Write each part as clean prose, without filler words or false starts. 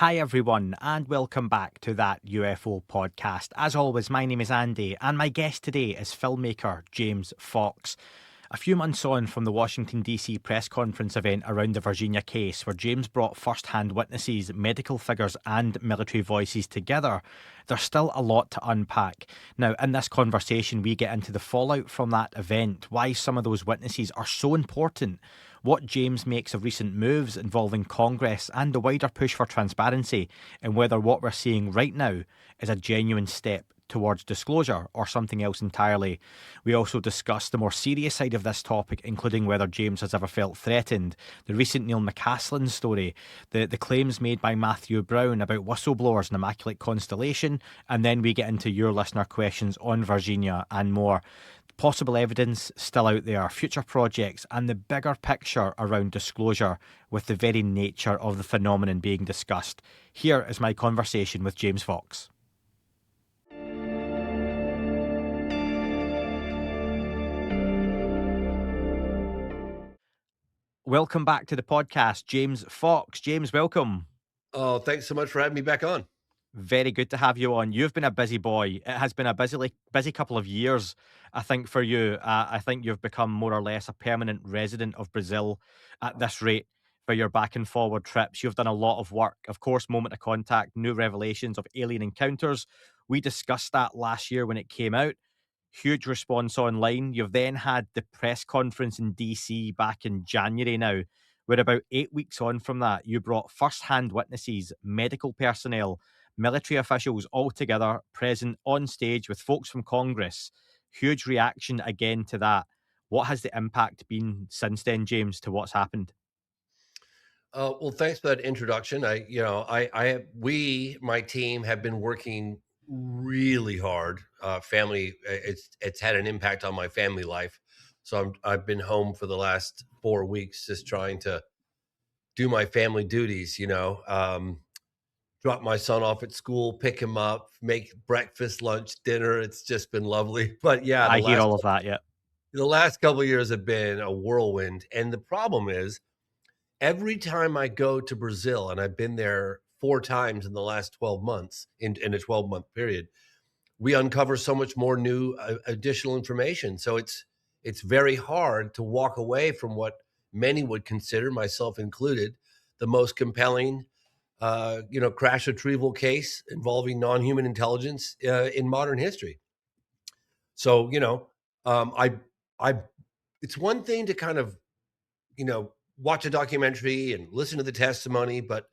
Hi, everyone, and welcome back to that UFO podcast. As always, my name is Andy, and my guest today is filmmaker James Fox. A few months on from the Washington, D.C. press conference event around the Varginha case, where James brought first-hand witnesses, medical figures, and military voices together, there's still a lot to unpack. Now, in this conversation, we get into the fallout from that event, why some of those witnesses are so important, what James makes of recent moves involving Congress and the wider push for transparency, and whether what we're seeing right now is a genuine step towards disclosure or something else entirely. We also discuss the more serious side of this topic, including whether James has ever felt threatened, the recent McCasland story, the claims made by Matthew Brown about whistleblowers and Immaculate Constellation, and then we get into your listener questions on Varginha and more. Possible evidence still out there, future projects, and the bigger picture around disclosure with the very nature of the phenomenon being discussed. Here is my conversation with James Fox. Welcome back to the podcast, James Fox. James, welcome. Oh, thanks so much for having me back on. Very good to have you on. You've been a busy boy. It has been a busy couple of years, I think, for you. I think you've become more or less a permanent resident of Brazil at this rate for your back and forward trips. You've done a lot of work. Of course, Moment of Contact, new revelations of alien encounters. We discussed that last year when it came out. Huge response online. You've then had the press conference in DC back in January now. We're about 8 weeks on from that. You brought first-hand witnesses, medical personnel, military officials all together, present on stage with folks from Congress. Huge reaction again to that. What has the impact been since then, James, to what's happened? Well, thanks for that introduction. My team have been working really hard. It's had an impact on my family life. So I've been home for the last 4 weeks, just trying to do my family duties. Drop my son off at school, pick him up, make breakfast, lunch, dinner. It's just been lovely. But yeah, I hear all of that, yeah. the last couple of years have been a whirlwind, and the problem is, every time I go to Brazil, and I've been there 4 times in the last 12 months, in a 12-month period, we uncover so much more new, additional information. So it's very hard to walk away from what many would consider, myself included, the most compelling, crash retrieval case involving non-human intelligence, in modern history. So, I it's one thing to kind of, watch a documentary and listen to the testimony, but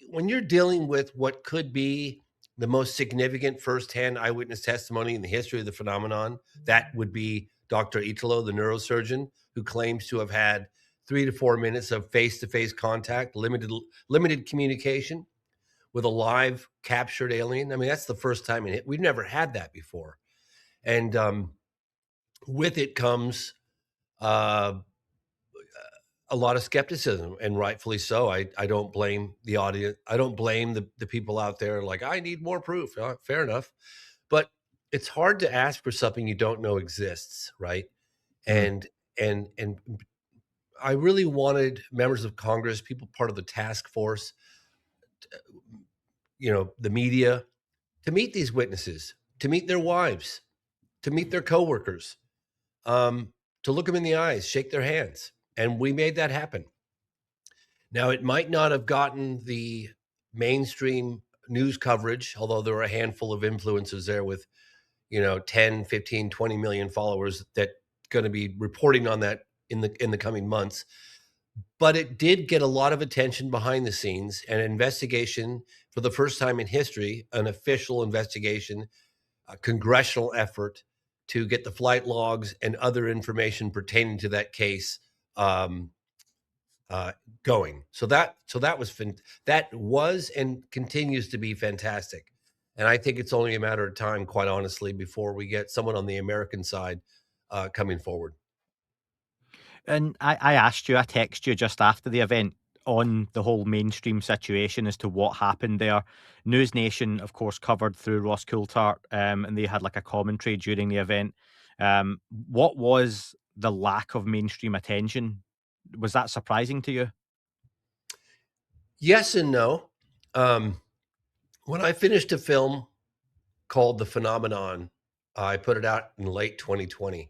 when you're dealing with what could be the most significant firsthand eyewitness testimony in the history of the phenomenon, that would be Dr. Italo, the neurosurgeon, who claims to have had 3 to 4 minutes of face-to-face contact, limited communication with a live captured alien. I mean, that's the first time we've never had that before. And with it comes a lot of skepticism, and rightfully so. I don't blame the audience. I don't blame the people out there like, I need more proof. Fair enough. But it's hard to ask for something you don't know exists, right? Mm. And I really wanted members of Congress, people part of the task force, the media, to meet these witnesses, to meet their wives, to meet their coworkers, to look them in the eyes, shake their hands. And we made that happen. Now, it might not have gotten the mainstream news coverage, although there were a handful of influencers there with, 10, 15, 20 million followers that going to be reporting on that in the coming months. But it did get a lot of attention behind the scenes, and an investigation for the first time in history, an official investigation, a congressional effort to get the flight logs and other information pertaining to that case going. So that was and continues to be fantastic. And I think it's only a matter of time, quite honestly, before we get someone on the American side coming forward. And I asked you, I texted you just after the event on the whole mainstream situation as to what happened there. News Nation, of course, covered through Ross Coulthart, and they had like a commentary during the event. What was the lack of mainstream attention? Was that surprising to you? Yes and no. Um, when I finished a film called The Phenomenon, I put it out in late 2020,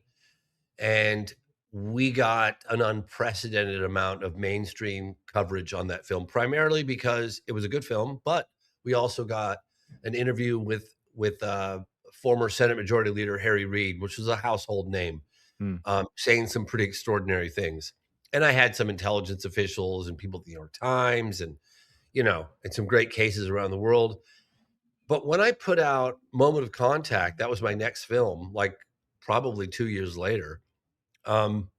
and we got an unprecedented amount of mainstream coverage on that film, primarily because it was a good film, but we also got an interview with former Senate Majority Leader Harry Reid, which was a household name, Hmm. saying some pretty extraordinary things. And I had some intelligence officials and people at the New York Times and and some great cases around the world. But when I put out Moment of Contact, that was my next film, like probably 2 years later. Um,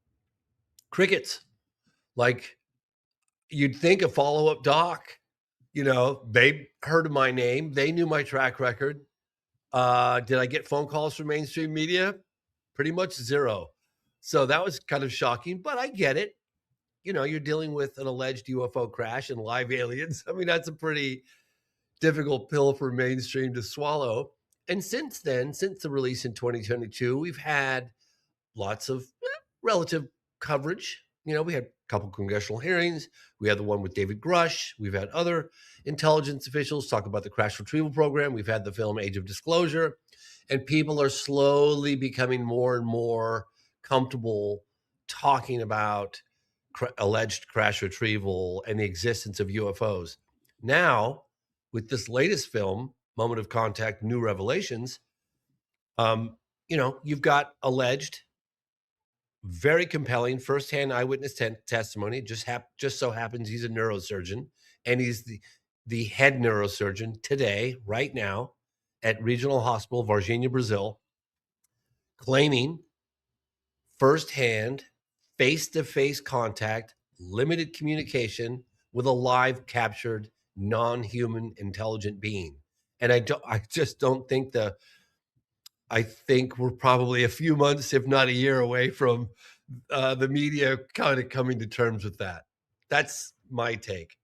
Crickets. Like you'd think a follow up doc, they heard of my name, they knew my track record. Did I get phone calls from mainstream media? Pretty much zero. So that was kind of shocking, but I get it. You're dealing with an alleged UFO crash and live aliens. I mean, that's a pretty difficult pill for mainstream to swallow. And since then, since the release in 2022, we've had lots of relative coverage. We had a couple congressional hearings. We had the one with David Grush. We've had other intelligence officials talk about the crash retrieval program. We've had the film Age of Disclosure. And people are slowly becoming more and more comfortable talking about alleged crash retrieval and the existence of UFOs. Now, with this latest film, Moment of Contact, New Revelations, you've got alleged, very compelling firsthand eyewitness testimony. Just so happens he's a neurosurgeon, and he's the head neurosurgeon today, right now, at Regional Hospital, Varginha, Brazil, claiming firsthand, face-to-face contact, limited communication with a live captured non-human intelligent being. And I just don't think I think we're probably a few months, if not a year away from the media kind of coming to terms with that. That's my take.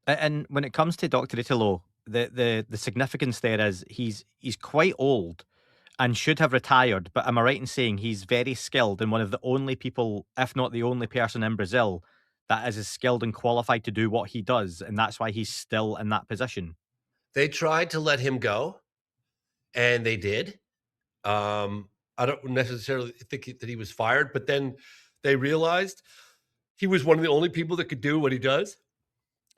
And when it comes to Dr. Italo, the significance there is he's quite old and should have retired. But am I right in saying he's very skilled and one of the only people, if not the only person in Brazil, that is as skilled and qualified to do what he does, and that's why he's still in that position? They tried to let him go, and they did. I don't necessarily think that he was fired, but then they realized he was one of the only people that could do what he does.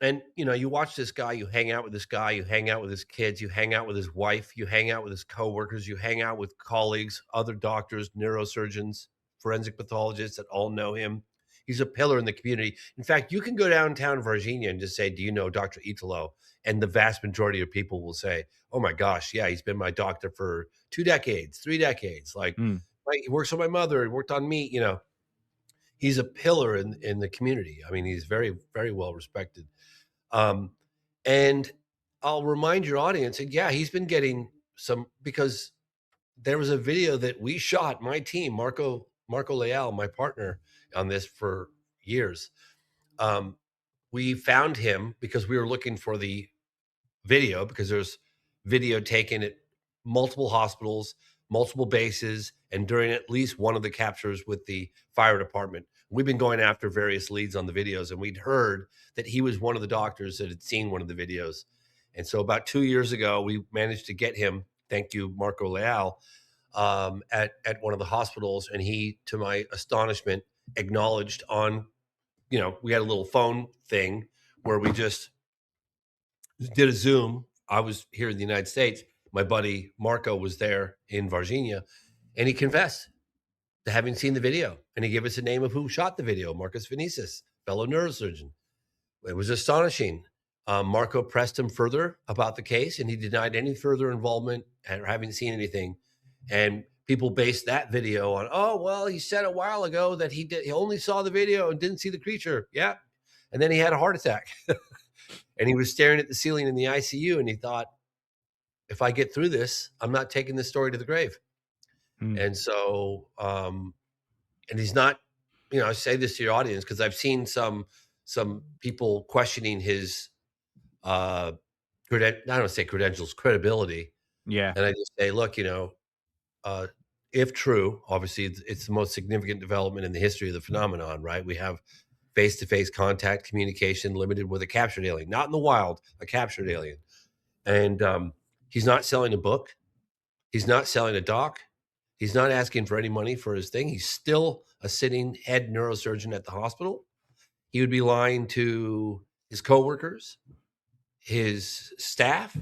And you watch this guy, you hang out with this guy, you hang out with his kids, you hang out with his wife, you hang out with his coworkers, you hang out with colleagues, other doctors, neurosurgeons, forensic pathologists that all know him. He's a pillar in the community. In fact, you can go downtown Virginia and just say, "Do you know Dr. Italo?" And the vast majority of people will say, "Oh my gosh, yeah, he's been my doctor for 2 decades, 3 decades. Like, Mm, he works on my mother, he worked on me." He's a pillar in the community. I mean, he's very, very well respected. Um, and I'll remind your audience, and yeah, he's been getting some, because there was a video that we shot, my team, Marco Leal, my partner on this for years. Um, we found him because we were looking for the video, because there's video taken at multiple hospitals, multiple bases, and during at least one of the captures with the fire department. We've been going after various leads on the videos, and we'd heard that he was one of the doctors that had seen one of the videos. And so about 2 years ago, we managed to get him, thank you, Marco Leal, at one of the hospitals. And he, to my astonishment, acknowledged on, we had a little phone thing where we just did a Zoom. I was here in the United States. My buddy Marco was there in Varginha, and he confessed to having seen the video. And he gave us the name of who shot the video, Marcus Vinicius, fellow neurosurgeon. It was astonishing. Marco pressed him further about the case, and he denied any further involvement or having seen anything. And people based that video on, oh, well, he said a while ago that he only saw the video and didn't see the creature. Yeah. And then he had a heart attack. And he was staring at the ceiling in the ICU, and he thought, if I get through this, I'm not taking this story to the grave. mm, And so, and he's not, I say this to your audience because I've seen some people questioning his, I don't say credentials, credibility. yeah. And I just say, look, uh, if true, obviously it's the most significant development in the history of the phenomenon, right? We have face-to-face contact communication limited with a captured alien, not in the wild, a captured alien. And he's not selling a book. He's not selling a doc. He's not asking for any money for his thing. He's still a sitting head neurosurgeon at the hospital. He would be lying to his coworkers, his staff,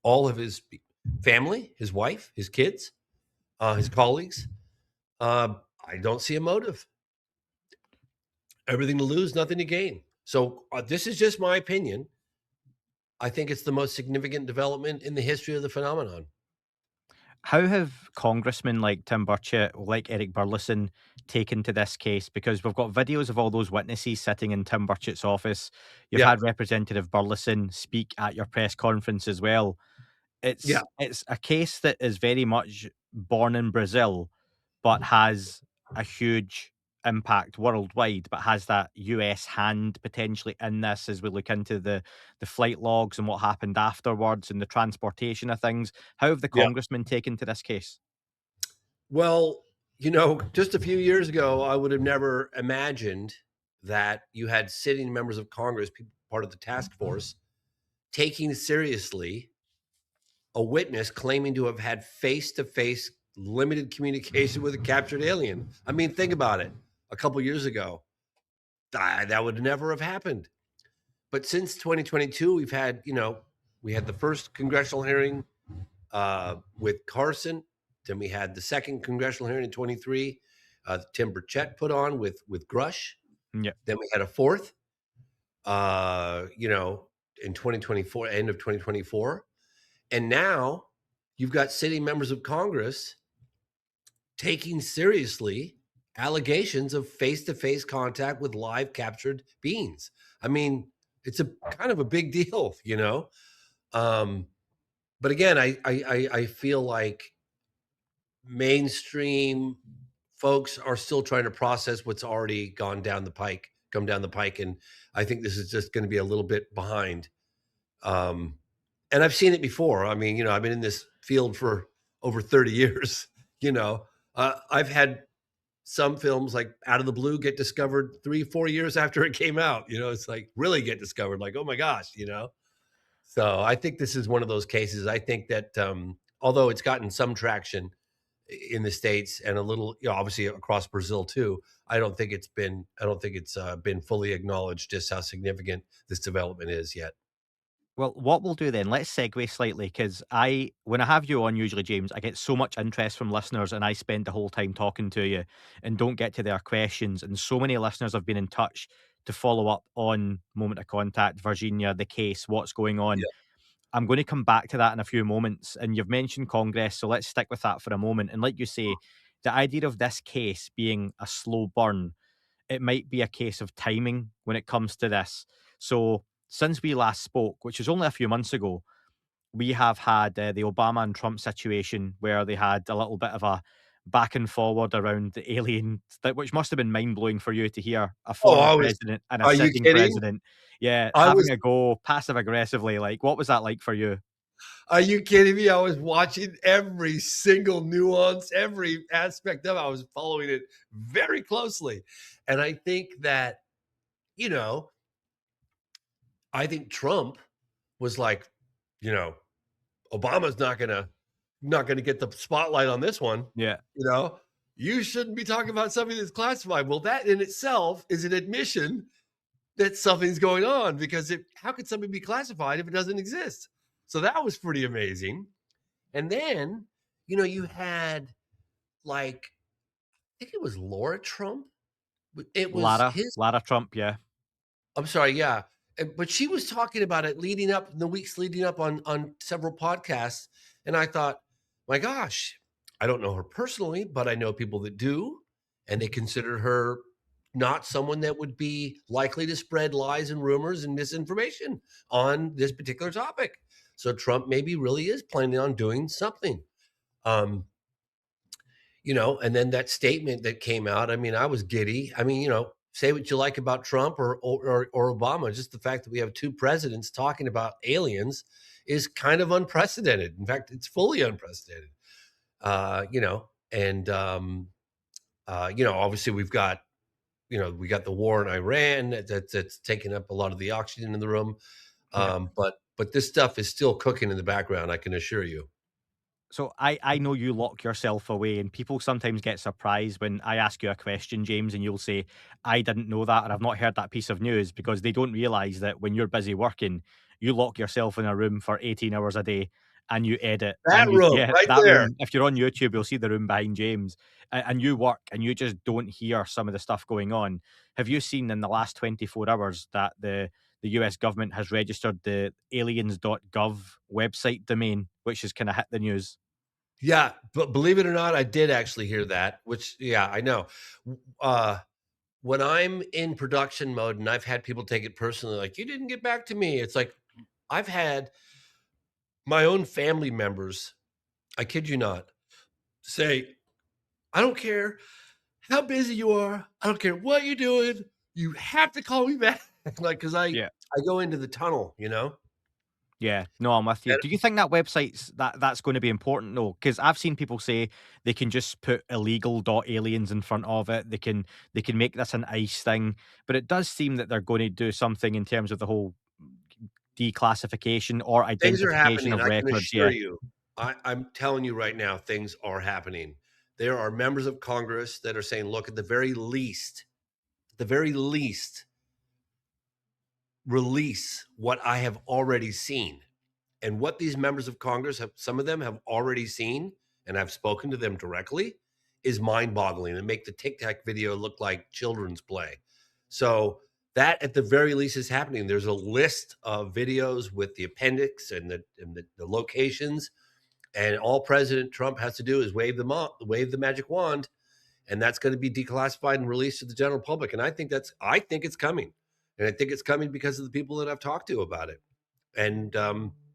all of his family, his wife, his kids, his colleagues. I don't see a motive. Everything to lose, nothing to gain. So this is just my opinion. I think it's the most significant development in the history of the phenomenon. How have congressmen like Tim Burchett, like Eric Burleson, taken to this case? Because we've got videos of all those witnesses sitting in Tim Burchett's office. You've Yeah, had Representative Burleson speak at your press conference as well. yeah, It's a case that is very much born in Brazil, but has a huge impact worldwide, but has that US hand potentially in this as we look into the flight logs and what happened afterwards and the transportation of things. How have the yeah. congressmen taken to this case? Well, just a few years ago, I would have never imagined that you had sitting members of Congress, people part of the task force, taking seriously a witness claiming to have had face-to-face limited communication with a captured alien. I mean, think about it. A couple years ago, that would never have happened. But since 2022, we had the first congressional hearing with Carson. Then we had the second congressional hearing in 23. Tim Burchett put on with Grush. Yeah. Then we had a fourth, in 2024, end of 2024. And now you've got sitting members of Congress taking seriously allegations of face-to-face contact with live captured beings. I mean, it's a kind of a big deal, But again, I feel like mainstream folks are still trying to process what's already come down the pike, and I think this is just going to be a little bit behind. Um, and I've seen it before. I mean, I've been in this field for over 30 years. I've had some films like Out of the Blue get discovered 3-4 years after it came out. It's like really get discovered, like, oh my gosh. So I think this is one of those cases. I think that although it's gotten some traction in the States and a little, obviously across Brazil too, I don't think it's been fully acknowledged just how significant this development is yet. Well, what we'll do then, let's segue slightly because when I have you on, usually, James, I get so much interest from listeners and I spend the whole time talking to you and don't get to their questions. And so many listeners have been in touch to follow up on Moment of Contact, Virginia, the case, what's going on. Yeah. I'm going to come back to that in a few moments. And you've mentioned Congress, so let's stick with that for a moment. And like you say, the idea of this case being a slow burn, it might be a case of timing when it comes to this. So, since we last spoke, which was only a few months ago, we have had the Obama and Trump situation where they had a little bit of a back and forward around the alien, which must have been mind blowing for you to hear a Oh, former president and a are you sitting kidding? president, yeah, I having was a go passive aggressively. Like, what was that like for you? Are you kidding me? I was watching every single nuance, every aspect of it. I was following it very closely. And I think that, you know, I think Trump was like, you know, Obama's not gonna get the spotlight on this one. Yeah. You know, you shouldn't be talking about something that's classified. Well, that in itself is an admission that something's going on because how could something be classified if it doesn't exist? So that was pretty amazing. And then, you had like, I think it was Laura Trump. It was his, Lara Trump, yeah. I'm sorry, yeah. But she was talking about it leading up in the weeks leading up on several podcasts. And I thought, my gosh, I don't know her personally, but I know people that do. And they consider her not someone that would be likely to spread lies and rumors and misinformation on this particular topic. So Trump maybe really is planning on doing something. Um, and then that statement that came out, I mean, I was giddy. I mean, say what you like about Trump or Obama, just the fact that we have two presidents talking about aliens is kind of unprecedented. In fact, it's fully unprecedented. And obviously we've got we got the war in Iran that's taking up a lot of the oxygen in the room. Yeah. But this stuff is still cooking in the background, I can assure you. So I know you lock yourself away, and people sometimes get surprised when I ask you a question, James, and you'll say, I didn't know that, or I've not heard that piece of news, because they don't realize that when you're busy working, you lock yourself in a room for 18 hours a day and you edit That and you, room yeah, right that there. room. If you're on YouTube, you'll see the room behind James, and you work and you just don't hear some of the stuff going on. Have you seen in the last 24 hours that the US government has registered the aliens.gov website domain, which has kind of hit the news? Yeah, but believe it or not, I did actually hear that, which yeah, I know. Uh, when I'm in production mode and I've had people take it personally, like, "You didn't get back to me." It's like, I've had my own family members, I kid you not, say, "I don't care how busy you are. I don't care what you're doing. You have to call me back." Like, because Yeah. I go into the tunnel, you know? Yeah, no, I'm with you. And Do you think that that's going to be important though? Because I've seen people say they can just put illegal dot aliens in front of it. They can make this an ICE thing, but it does seem that they're going to do something in terms of the whole declassification or things are identification happening, of I can records. assure Yeah, you. I'm telling you right now, things are happening. There are members of Congress that are saying, "Look, at the very least, release what I have already seen." And what these members of Congress have, some of them have already seen, and I've spoken to them directly, is mind boggling and make the Tic Tac video look like children's play. So, that at the very least is happening. There's a list of videos with the appendix and the locations. And all President Trump has to do is wave the magic wand, and that's going to be declassified and released to the general public. And I think it's coming, and I think it's coming because of the people that I've talked to about it. And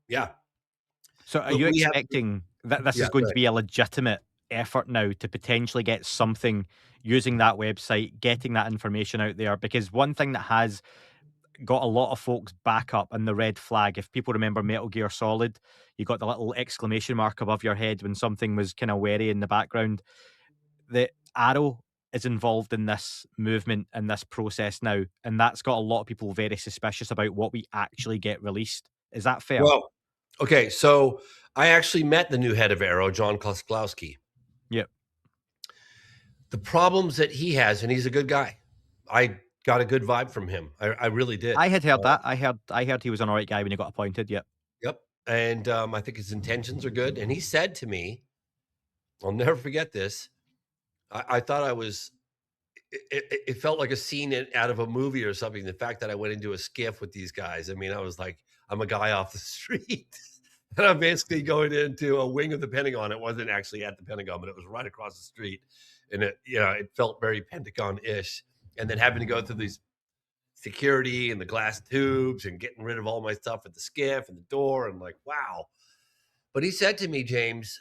yeah, so, are but you we have, expecting that this yeah, is going go to ahead. be a legitimate effort now to potentially get something using that website, getting that information out there? Because one thing that has got a lot of folks back up and the red flag. If people remember Metal Gear Solid, you got the little exclamation mark above your head when something was kind of wary in the background. The AARO is involved in this movement and this process now, and that's got a lot of people very suspicious about what we actually get released. Is that fair? Well, okay, so I actually met the new head of AARO, John Kosklowski. Yep. The problems that he has, and he's a good guy. I got a good vibe from him. I really did. I had heard that. I heard he was an alright guy when he got appointed. Yep. Yep. And I think his intentions are good. And he said to me, I'll never forget this. I thought I was it felt like a scene out of a movie or something. The fact that I went into a skiff with these guys. I mean, I was like, I'm a guy off the street. And I'm basically going into a wing of the Pentagon. It wasn't actually at the Pentagon, but it was right across the street. And it felt very Pentagon-ish. And then having to go through these security and the glass tubes and getting rid of all my stuff at the skiff and the door. And like, wow. But he said to me, James,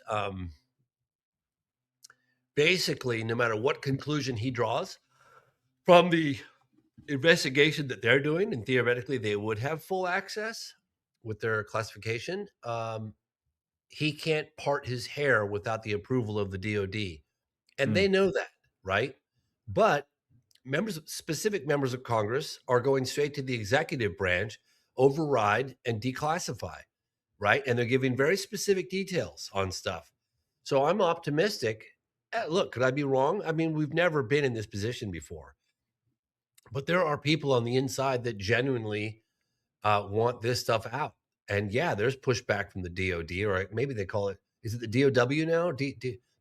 basically, no matter what conclusion he draws from the investigation that they're doing, and theoretically they would have full access with their classification. He can't part his hair without the approval of the DoD, and Mm. they know that, right? But specific members of Congress are going straight to the executive branch, override and declassify, right? And they're giving very specific details on stuff. So I'm optimistic. Look, could I be wrong? I mean, we've never been in this position before. But there are people on the inside that genuinely want this stuff out. And yeah, there's pushback from the DoD, or maybe they call it, is it the DOW now?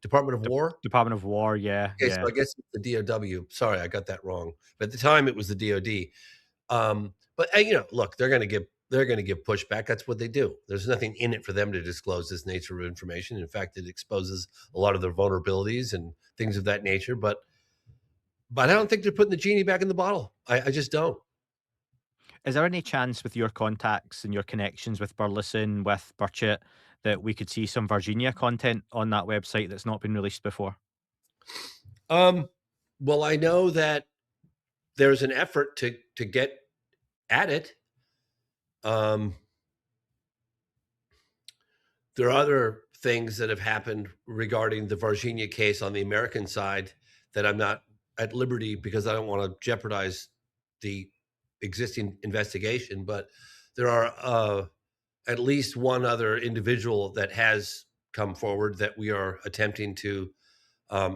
Department of De- War? Department of War. Yeah. Okay, so Yeah. I guess it's the DOW. Sorry, I got that wrong. But at the time, it was the DoD. But look, they're going to give pushback. That's what they do. There's nothing in it for them to disclose this nature of information. In fact, it exposes a lot of their vulnerabilities and things of that nature. But I don't think they're putting the genie back in the bottle. I just don't. Is there any chance with your contacts and your connections with Burleson, with Burchett, that we could see some Virginia content on that website that's not been released before? Um, well, I know that there's an effort to get at it. Um, there are other things that have happened regarding the Varginha case on the American side that I'm not at liberty because I don't want to jeopardize the existing investigation, but there are at least one other individual that has come forward that we are attempting to,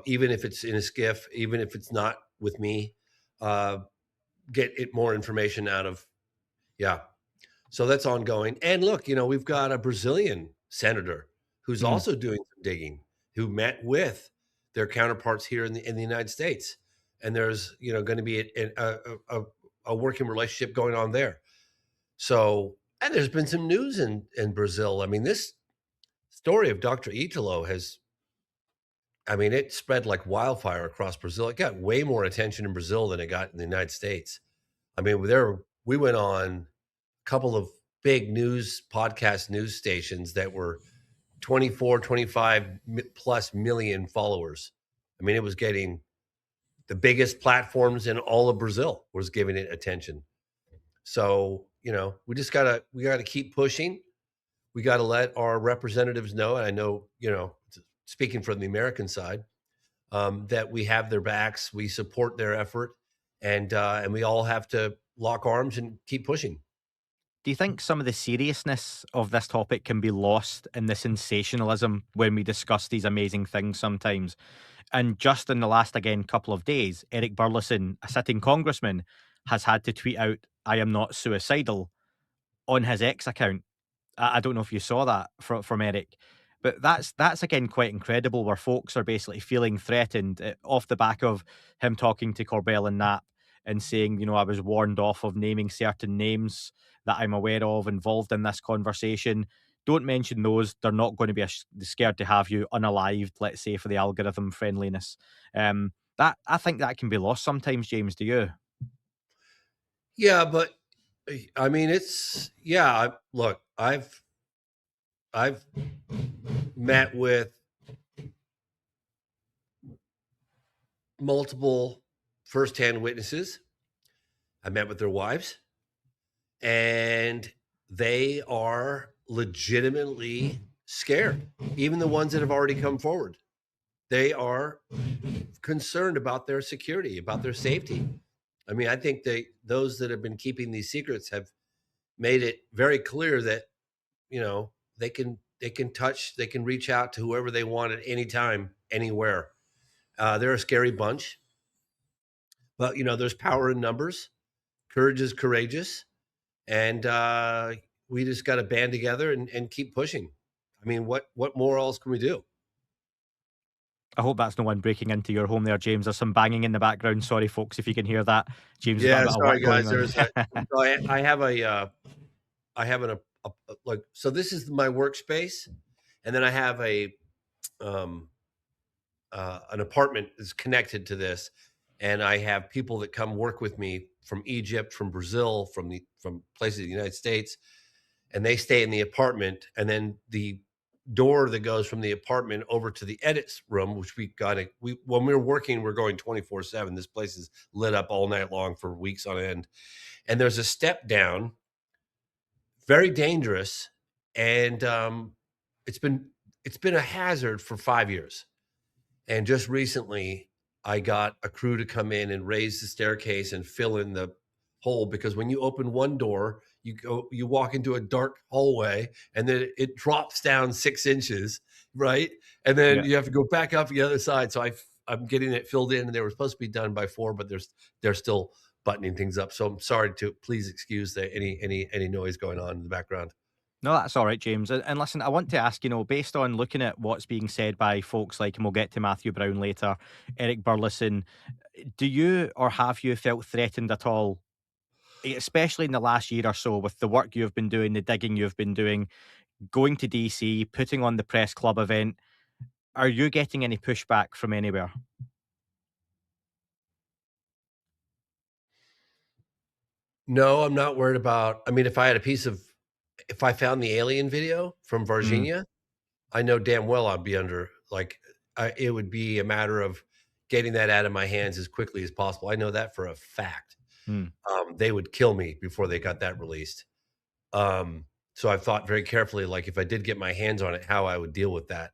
even if it's in a skiff, even if it's not with me, uh, get it more information out of. Yeah. So that's ongoing. And look, we've got a Brazilian senator who's Mm. also doing some digging, who met with their counterparts here in the United States, and there's going to be a working relationship going on there. So, and there's been some news in Brazil. I mean, this story of Dr. Italo has, I mean, it spread like wildfire across Brazil. It got way more attention in Brazil than it got in the United States. I mean, we went on a couple of big podcast news stations that were 24, 25 plus million followers. I mean, it was getting the biggest platforms in all of Brazil was giving it attention. So, we gotta keep pushing. We got to let our representatives know. And I know, speaking from the American side, that we have their backs, we support their effort, and we all have to lock arms and keep pushing. Do you think some of the seriousness of this topic can be lost in the sensationalism when we discuss these amazing things sometimes? And just in the last, again, couple of days, Eric Burleson, a sitting congressman, has had to tweet out, "I am not suicidal," on his X account. I don't know if you saw that from Eric, but that's again quite incredible. Where folks are basically feeling threatened off the back of him talking to Corbell and Knapp and saying, I was warned off of naming certain names that I'm aware of involved in this conversation. Don't mention those; they're not going to be scared to have you unalived. Let's say for the algorithm friendliness. That I think that can be lost sometimes. James, do you? Yeah, but I mean, look, I've met with multiple firsthand witnesses. I met with their wives, and they are legitimately scared. Even the ones that have already come forward, they are concerned about their security, about their safety. I mean, I think those that have been keeping these secrets have made it very clear that they can reach out to whoever they want at any time, anywhere. They're a scary bunch, but there's power in numbers. Courage is courageous, and we just got to band together and keep pushing. I mean, what more else can we do? I hope that's no one breaking into your home there, James. There's some banging in the background. Sorry, folks, if you can hear that. James has got a Yeah, bit of sorry work going guys. on. So I have I have like, so this is my workspace, and then I have um, an apartment that's connected to this, and I have people that come work with me from Egypt, from Brazil, from places in the United States, and they stay in the apartment, and then the door that goes from the apartment over to the edits room, which we when we were working, we're going 24/7. This place is lit up all night long for weeks on end, and there's a step down, very dangerous, and it's been it's been a hazard for 5 years. And just recently, I got a crew to come in and raise the staircase and fill in the hole, because when you open one door, you walk into a dark hallway, and then it drops down 6 inches, right? And then Yeah. you have to go back up the other side. So I'm getting it filled in, and they were supposed to be done by 4, but they're still buttoning things up. So I'm sorry, to please excuse any noise going on in the background. No, that's all right, James. And listen, I want to ask, based on looking at what's being said by folks like, and we'll get to Matthew Brown later, Eric Burleson, do you or have you felt threatened at all, especially in the last year or so, with the work you've been doing, the digging you've been doing, going to DC, putting on the press club event? Are you getting any pushback from anywhere? No, I'm not worried about. I mean, if I found the alien video from Mm, Varginha, I know damn well I'd be under, like, it would be a matter of getting that out of my hands as quickly as possible. I know that for a fact. mm. They would kill me before they got that released. So I've thought very carefully, like, if I did get my hands on it, how I would deal with that.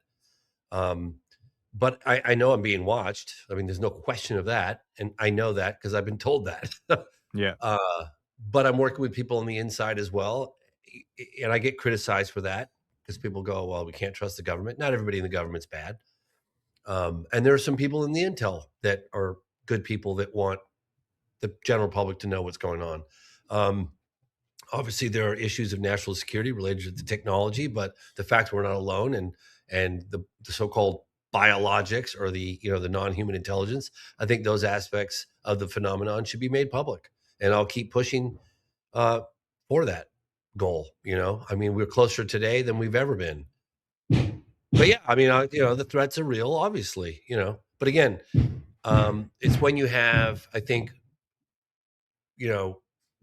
Um, but I know I'm being watched. I mean, there's no question of that, and I know that because I've been told that. Yeah. uh, but I'm working with people on the inside as well, and I get criticized for that because people go, "Well, we can't trust the government." Not everybody in the government's bad, and there are some people in the intel that are good people that want the general public to know what's going on. Um, Obviously, there are issues of national security related to the technology, but the fact we're not alone, and the so-called biologics, or the non-human intelligence, I think those aspects of the phenomenon should be made public, and I'll keep pushing uh, for that goal. I mean, we're closer today than we've ever been. But yeah, I mean, the threats are real, obviously. But again, it's when you have, I think,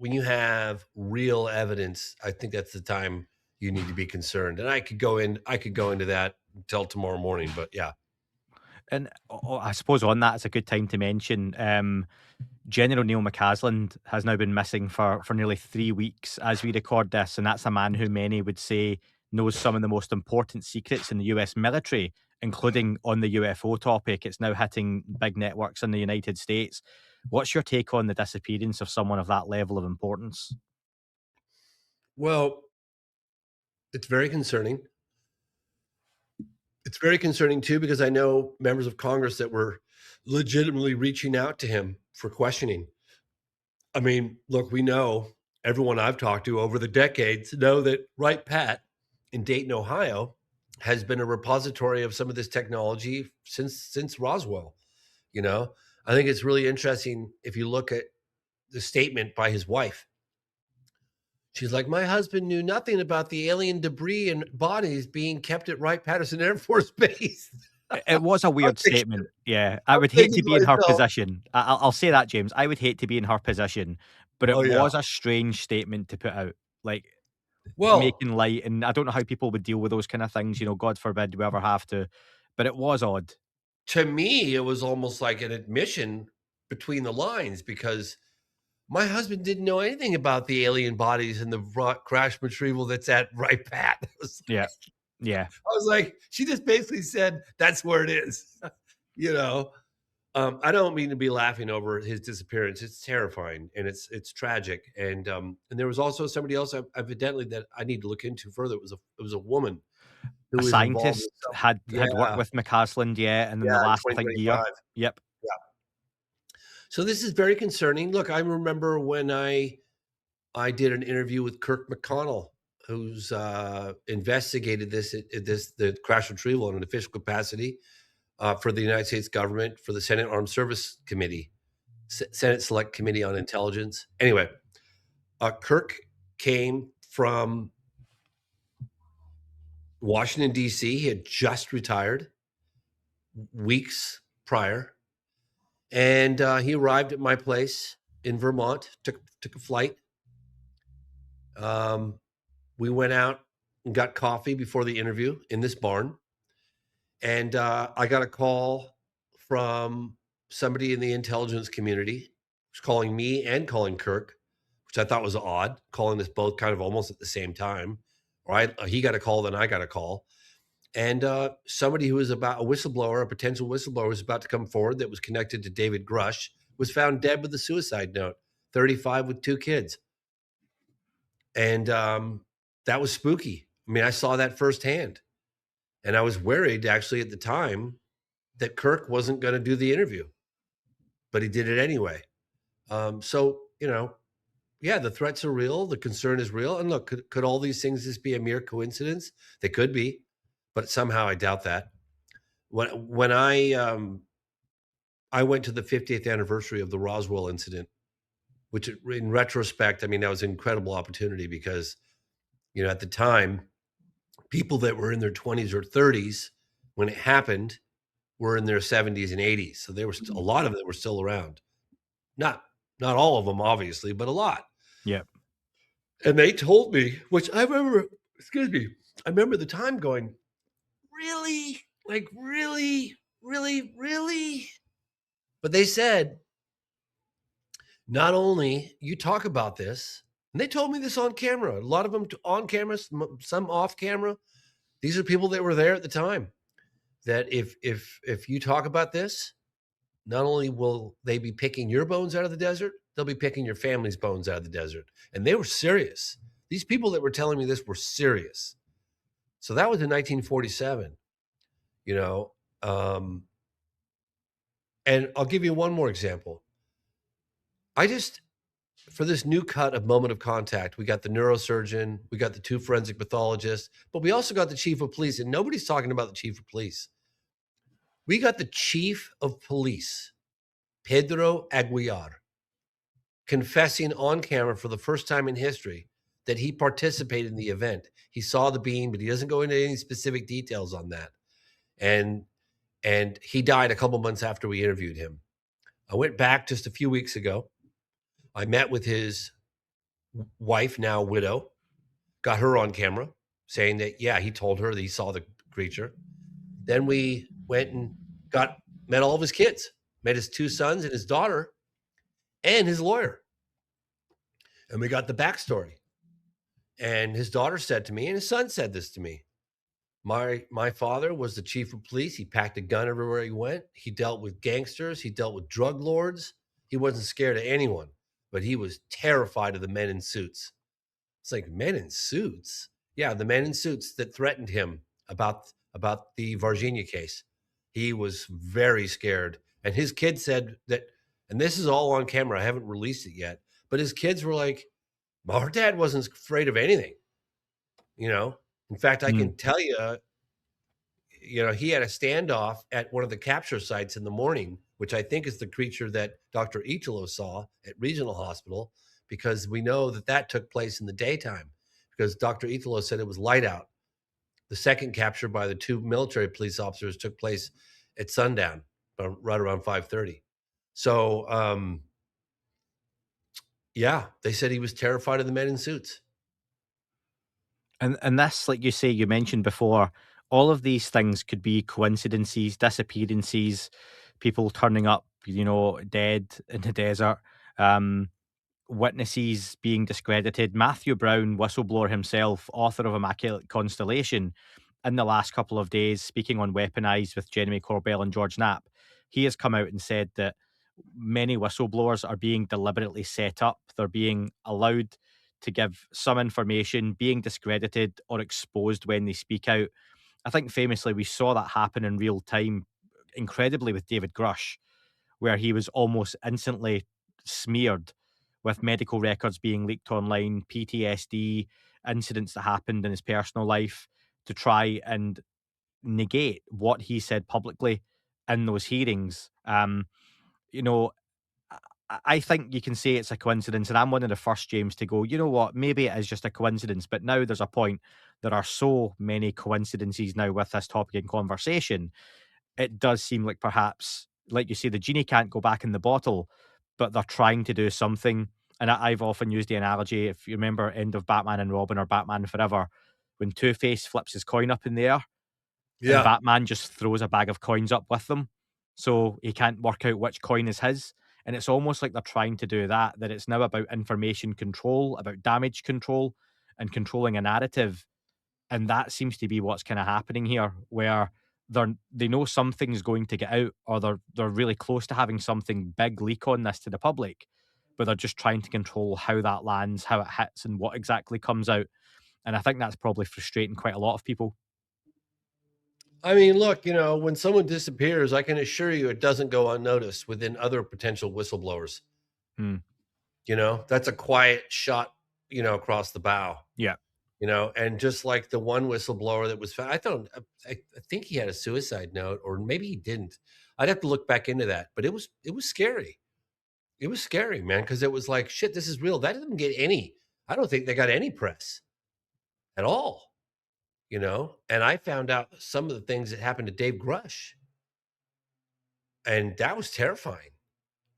when you have real evidence, I think that's the time you need to be concerned. And I could go into that until tomorrow morning, but yeah. And I suppose on that, it's a good time to mention General Neil McCasland has now been missing for nearly 3 weeks as we record this. And that's a man who many would say knows some of the most important secrets in the US military, including on the UFO topic. It's now hitting big networks in the United States. What's your take on the disappearance of someone of that level of importance? Well, it's very concerning. It's very concerning too, because I know members of Congress that were legitimately reaching out to him for questioning. I mean, look, we know, everyone I've talked to over the decades know that Wright Pat in Dayton, Ohio, has been a repository of some of this technology since Roswell. You know, I think it's really interesting if you look at the statement by his wife. She's like, my husband knew nothing about the alien debris and bodies being kept at Wright-Patterson Air Force Base. It was a I'm weird thinking, statement. Yeah, I I'm would hate thinking to to be in her myself, position. I'll say that, James. I would hate to be in her position, but it oh yeah. was a strange statement to put out. Like, Well, making light, and I don't know how people would deal with those kind of things, God forbid we ever have to, but it was odd. to me, it was almost like an admission between the lines, because my husband didn't know anything about the alien bodies and the crash retrieval that's at Wright Pat. Yeah. Yeah. I was like, she just basically said that's where it is. you know, I don't mean to be laughing over his disappearance. It's terrifying, and it's tragic. And there was also somebody else, evidently, that I need to look into further. It was a woman who A was involved scientist in some, had worked yeah, with McCasland, yeah, and in yeah, the in last, I think, year. 2025. Yep. Yeah. So this is very concerning. Look, I remember when I did an interview with Kirk McConnell, who's investigated the crash retrieval in an official capacity for the United States government, for the Senate Armed Service Committee, Senate Select Committee on Intelligence. Anyway, Kirk came from Washington, D.C. He had just retired weeks prior, and he arrived at my place in Vermont, took a flight. We went out and got coffee before the interview in this barn, and I got a call from somebody in the intelligence community who's calling me and calling Kirk, which I thought was odd, calling us both kind of almost at the same time. Right? He got a call, then I got a call. And somebody who was about a whistleblower, a potential whistleblower, was about to come forward that was connected to David Grush, was found dead with a suicide note, 35 with 2 kids. And that was spooky. I mean, I saw that firsthand. And I was worried, actually, at the time, that Kirk wasn't going to do the interview, but he did it anyway. So, yeah, the threats are real. The concern is real. And look, could all these things just be a mere coincidence? They could be, but somehow I doubt that. When I went to the 50th anniversary of the Roswell incident, which in retrospect, I mean, that was an incredible opportunity because, at the time, people that were in their 20s or 30s when it happened were in their 70s and 80s. So a lot of them were still around. Not all of them, obviously, but a lot. Yep. And they told me, which I remember, excuse me, I remember the time going, really? Like, really? Really? Really? But they said, not only you talk about this, and they told me this on camera, a lot of them on camera, some off camera. These are people that were there at the time. that if you talk about this, not only will they be picking your bones out of the desert, they'll be picking your family's bones out of the desert. And they were serious. These people that were telling me this were serious. So that was in 1947, you know. And I'll give you one more example. For this new cut of Moment of Contact, we got the neurosurgeon, we got the 2 forensic pathologists, but we also got the chief of police, and nobody's talking about the chief of police. We got the chief of police, Pedro Aguiar, confessing on camera for the first time in history that he participated in the event. He saw the beam, but he doesn't go into any specific details on that. And he died a couple months after we interviewed him. I went back just a few weeks ago. I met with his wife, now widow, got her on camera saying that, yeah, he told her that he saw the creature. Then we went and met all of his kids, met his 2 sons and his daughter and his lawyer. And we got the backstory. And his daughter said to me, and his son said this to me, my father was the chief of police. He packed a gun everywhere he went. He dealt with gangsters. He dealt with drug lords. He wasn't scared of anyone, but he was terrified of the men in suits. It's like, men in suits? Yeah, the men in suits that threatened him about the Varginha case. He was very scared. And his kids said that, and this is all on camera, I haven't released it yet, but his kids were like, our dad wasn't afraid of anything, you know? In fact, I can tell you, he had a standoff at one of the capture sites in the morning, which I think is the creature that Dr. Italo saw at Regional Hospital, because we know that took place in the daytime, because Dr. Italo said it was light out. The second capture by the 2 military police officers took place at sundown, right around 5:30. So, yeah, they said he was terrified of the men in suits. And this, like you say, you mentioned before, all of these things could be coincidences, disappearances, people turning up, dead in the desert, witnesses being discredited. Matthew Brown, whistleblower himself, author of Immaculate Constellation, in the last couple of days, speaking on Weaponized with Jeremy Corbell and George Knapp, he has come out and said that many whistleblowers are being deliberately set up. They're being allowed to give some information, being discredited or exposed when they speak out. I think famously we saw that happen in real time, incredibly, with David Grush, where he was almost instantly smeared with medical records being leaked online, PTSD, incidents that happened in his personal life, to try and negate what he said publicly in those hearings. You know, I think you can say it's a coincidence, and I'm one of the first, James, to go, you know what, maybe it is just a coincidence, but now there's a point. There are so many coincidences now with this topic in conversation. It does seem like perhaps, like you say, the genie can't go back in the bottle, but they're trying to do something. And I've often used the analogy, if you remember, end of Batman and Robin or Batman Forever, when Two-Face flips his coin up in the air, and Yeah. Batman just throws a bag of coins up with them, so he can't work out which coin is his. And it's almost like they're trying to do that it's now about information control, about damage control, and controlling a narrative. And that seems to be what's kind of happening here, where they know something's going to get out, or they're really close to having something big leak on this to the public, but they're just trying to control how that lands, how it hits, and what exactly comes out. And I think that's probably frustrating quite a lot of people. I mean, look, when someone disappears, I can assure you it doesn't go unnoticed within other potential whistleblowers. Hmm. That's a quiet shot, across the bow. Yeah. And just like the one whistleblower that was found, I think he had a suicide note, or maybe he didn't. I'd have to look back into that, but it was scary. It was scary, man, because it was like, shit, this is real. That didn't get any. I don't think they got any press at all. And I found out some of the things that happened to Dave Grush, and that was terrifying.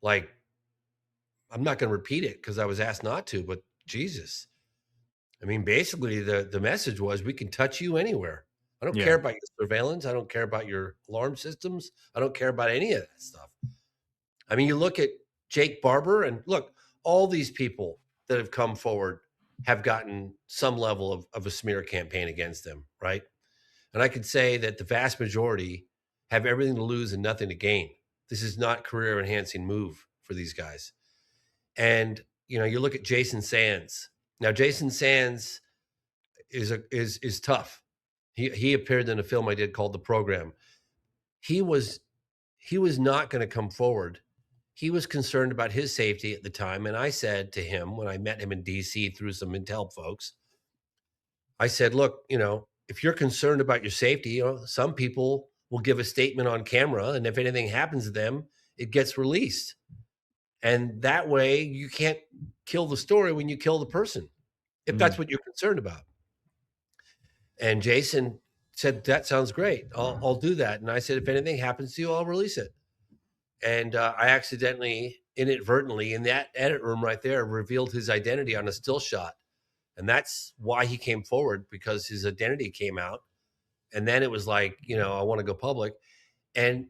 Like, I'm not going to repeat it because I was asked not to, but Jesus. I mean, basically the message was, we can touch you anywhere. I don't care Yeah. about your surveillance. I don't care about your alarm systems. I don't care about any of that stuff. I mean, you look at Jake Barber, and look, all these people that have come forward have gotten some level of a smear campaign against them, right? And I could say that the vast majority have everything to lose and nothing to gain. This is not career enhancing move for these guys. And you look at Jason Sands. Now, Jason Sands is tough. He appeared in a film I did called The Program. He was not going to come forward. He was concerned about his safety at the time, and I said to him when I met him in D.C. through some intel folks, I said, "Look, if you're concerned about your safety, some people will give a statement on camera, and if anything happens to them, it gets released, and that way you can't kill the story when you kill the person, if that's what you're concerned about." And Jason said, "That sounds great. I'll do that." And I said, "If anything happens to you, I'll release it." And I accidentally, inadvertently, in that edit room right there, revealed his identity on a still shot. And that's why he came forward, because his identity came out. And then it was like, I want to go public. And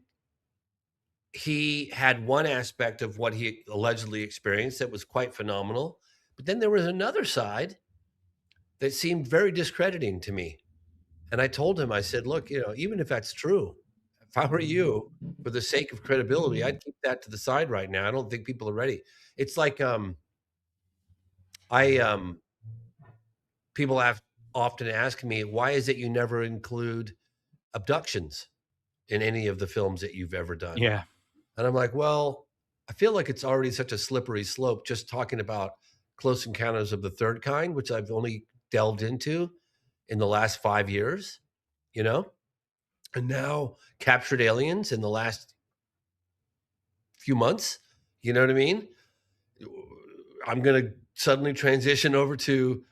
he had one aspect of what he allegedly experienced that was quite phenomenal. But then there was another side that seemed very discrediting to me. And I told him, I said, "Look, even if that's true, if I were you, for the sake of credibility, I'd keep that to the side right now. I don't think people are ready." It's like I people have often asked me, "Why is it you never include abductions in any of the films that you've ever done?" Yeah. And I'm like, "Well, I feel like it's already such a slippery slope just talking about Close Encounters of the Third Kind, which I've only delved into in the last 5 years, you know? And now Captured Aliens in the last few months, you know what I mean? I'm going to suddenly transition over to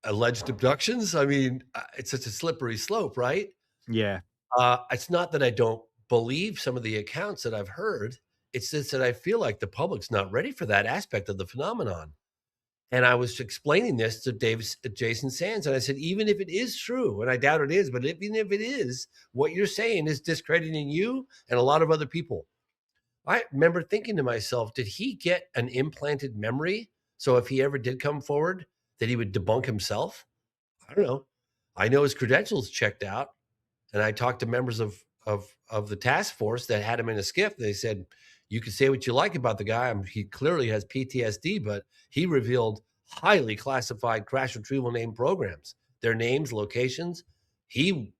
alleged abductions. I mean, it's such a slippery slope, right? Yeah. It's not that I don't believe some of the accounts that I've heard. It's just that I feel like the public's not ready for that aspect of the phenomenon. And I was explaining this to Jason Sands, and I said, even if it is true, and I doubt it is, but even if it is, what you're saying is discrediting you and a lot of other people. I remember thinking to myself, did he get an implanted memory? So if he ever did come forward, that he would debunk himself? I don't know. I know his credentials checked out, and I talked to members of the task force that had him in a skiff. They said, "You can say what you like about the guy. He clearly has PTSD, but he revealed highly classified crash retrieval name programs, their names, locations. He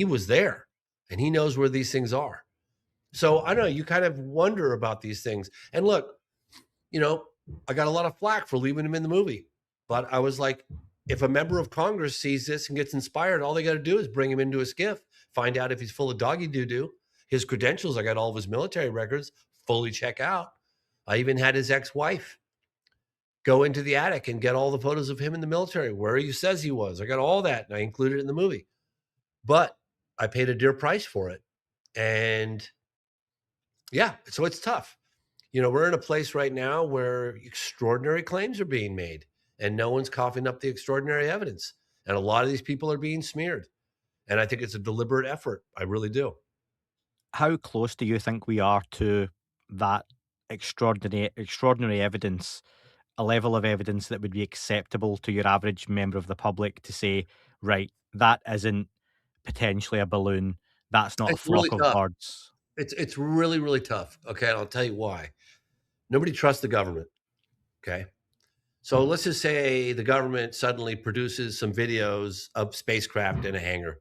was there, and he knows where these things are." So I don't know. You kind of wonder about these things. And look, I got a lot of flack for leaving him in the movie, but I was like, if a member of Congress sees this and gets inspired, all they got to do is bring him into a skiff, find out if he's full of doggy doo-doo. His credentials, I got all of his military records, fully check out. I even had his ex-wife go into the attic and get all the photos of him in the military, where he says he was. I got all that, and I included it in the movie. But I paid a dear price for it. And yeah, so it's tough. We're in a place right now where extraordinary claims are being made, and no one's coughing up the extraordinary evidence. And a lot of these people are being smeared. And I think it's a deliberate effort. I really do. How close do you think we are to that extraordinary evidence, a level of evidence that would be acceptable to your average member of the public to say, right, that isn't potentially a balloon, that's not a It's really flock of tough. birds? It's really, really tough. Okay. And I'll tell you why. Nobody trusts the government. Okay. So let's just say the government suddenly produces some videos of spacecraft in a hangar.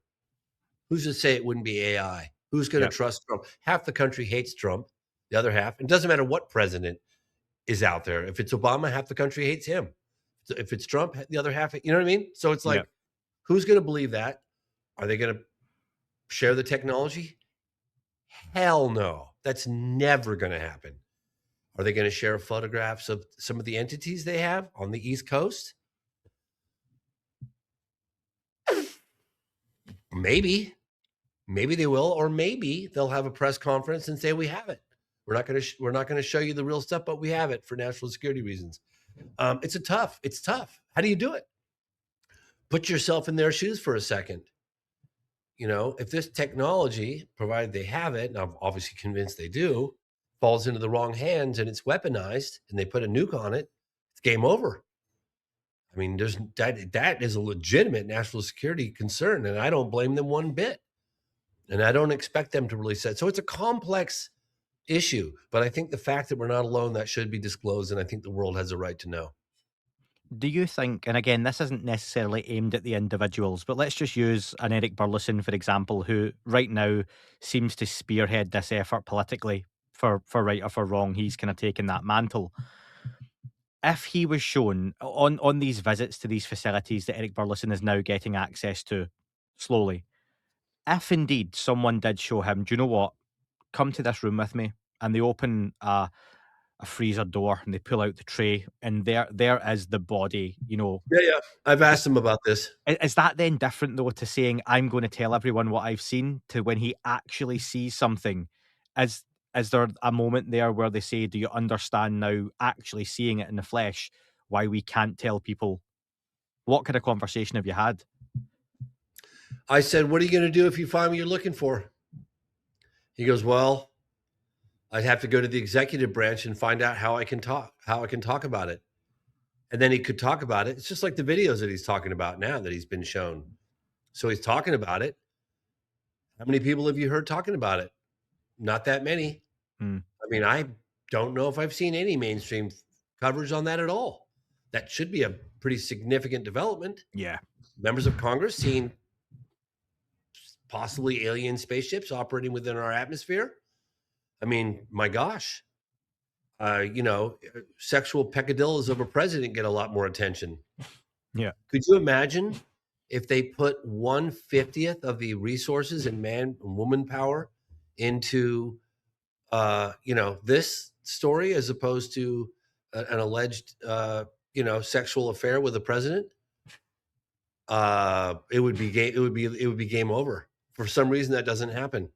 Who's to say it wouldn't be AI? Who's going to Yep, trust Trump? Half the country hates Trump. The other half, it doesn't matter what president is out there. If it's Obama, half the country hates him. If it's Trump, the other half, you know what I mean? So it's like, yep. who's going to believe that? Are they going to share the technology? Hell no. That's never going to happen. Are they going to share photographs of some of the entities they have on the East Coast? Maybe. Maybe they will, or maybe they'll have a press conference and say we have it. We're not going to show you the real stuff, but we have it for national security reasons. It's tough. How do you do it? Put yourself in their shoes for a second. If this technology, provided they have it, and I'm obviously convinced they do, falls into the wrong hands and it's weaponized and they put a nuke on it, it's game over. I mean, that is a legitimate national security concern, and I don't blame them one bit. And I don't expect them to release that. So it's a complex issue, but I think the fact that we're not alone, that should be disclosed, and I think the world has a right to know. Do you think, and again, this isn't necessarily aimed at the individuals, but let's just use an Eric Burleson, for example, who right now seems to spearhead this effort politically, for right or for wrong. He's kind of taken that mantle. If he was shown on these visits to these facilities that Eric Burleson is now getting access to slowly, if indeed someone did show him, do you know what? Come to this room with me, and they open a freezer door and they pull out the tray, and there is the body, you know. Yeah, yeah. I've asked him about this. Is that then different though to saying I'm going to tell everyone what I've seen to when he actually sees something? Is is there a moment there where they say, "Do you understand now, actually seeing it in the flesh, why we can't tell people?" What kind of conversation have you had? I said, "What are you going to do if you find what you're looking for?" He goes, "Well, I'd have to go to the executive branch and find out how I can talk about it." And then he could talk about it. It's just like the videos that he's talking about now that he's been shown. So he's talking about it. How many people have you heard talking about it? Not that many. Hmm. I mean, I don't know if I've seen any mainstream coverage on that at all. That should be a pretty significant development. Yeah. Members of Congress seen possibly alien spaceships operating within our atmosphere. I mean, my gosh, sexual peccadillos of a president get a lot more attention. Yeah. Could you imagine if they put 1/50th of the resources and man and woman power into, this story as opposed to an alleged, sexual affair with the president? It would be game over. For some reason, that doesn't happen.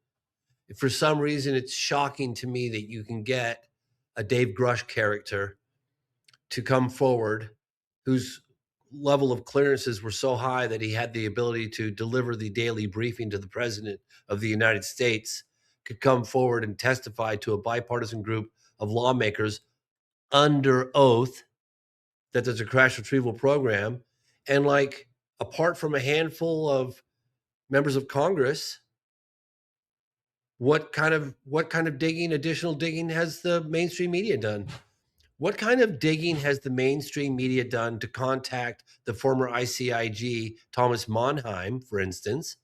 For some reason, it's shocking to me that you can get a Dave Grush character to come forward whose level of clearances were so high that he had the ability to deliver the daily briefing to the president of the United States, could come forward and testify to a bipartisan group of lawmakers under oath that there's a crash retrieval program. And like, apart from a handful of members of Congress, what kind of additional digging has the mainstream media done? What kind of digging has the mainstream media done to contact the former ICIG, Thomas Monheim, for instance,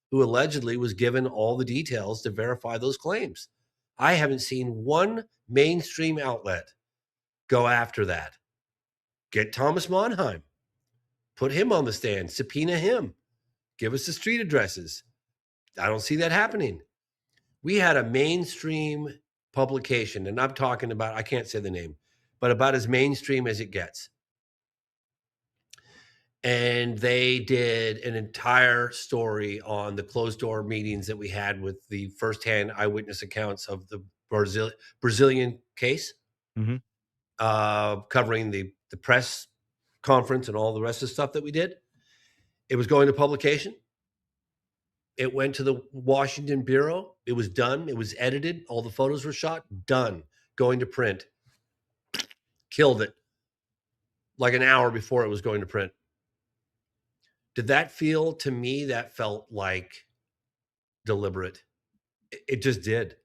who allegedly was given all the details to verify those claims? I haven't seen one mainstream outlet go after that. Get Thomas Monheim, put him on the stand, subpoena him, give us the street addresses. I don't see that happening. We had a mainstream publication, and I'm talking about, I can't say the name, but about as mainstream as it gets. And they did an entire story on the closed door meetings that we had with the firsthand eyewitness accounts of the Brazilian case, Hmm. covering the press conference and all the rest of the stuff that we did. It was going to publication. It went to the Washington Bureau. It was done. It was edited. All the photos were shot. Done. Going to print. Killed it. Like an hour before it was going to print. Did that feel, to me, that felt like deliberate? It just did.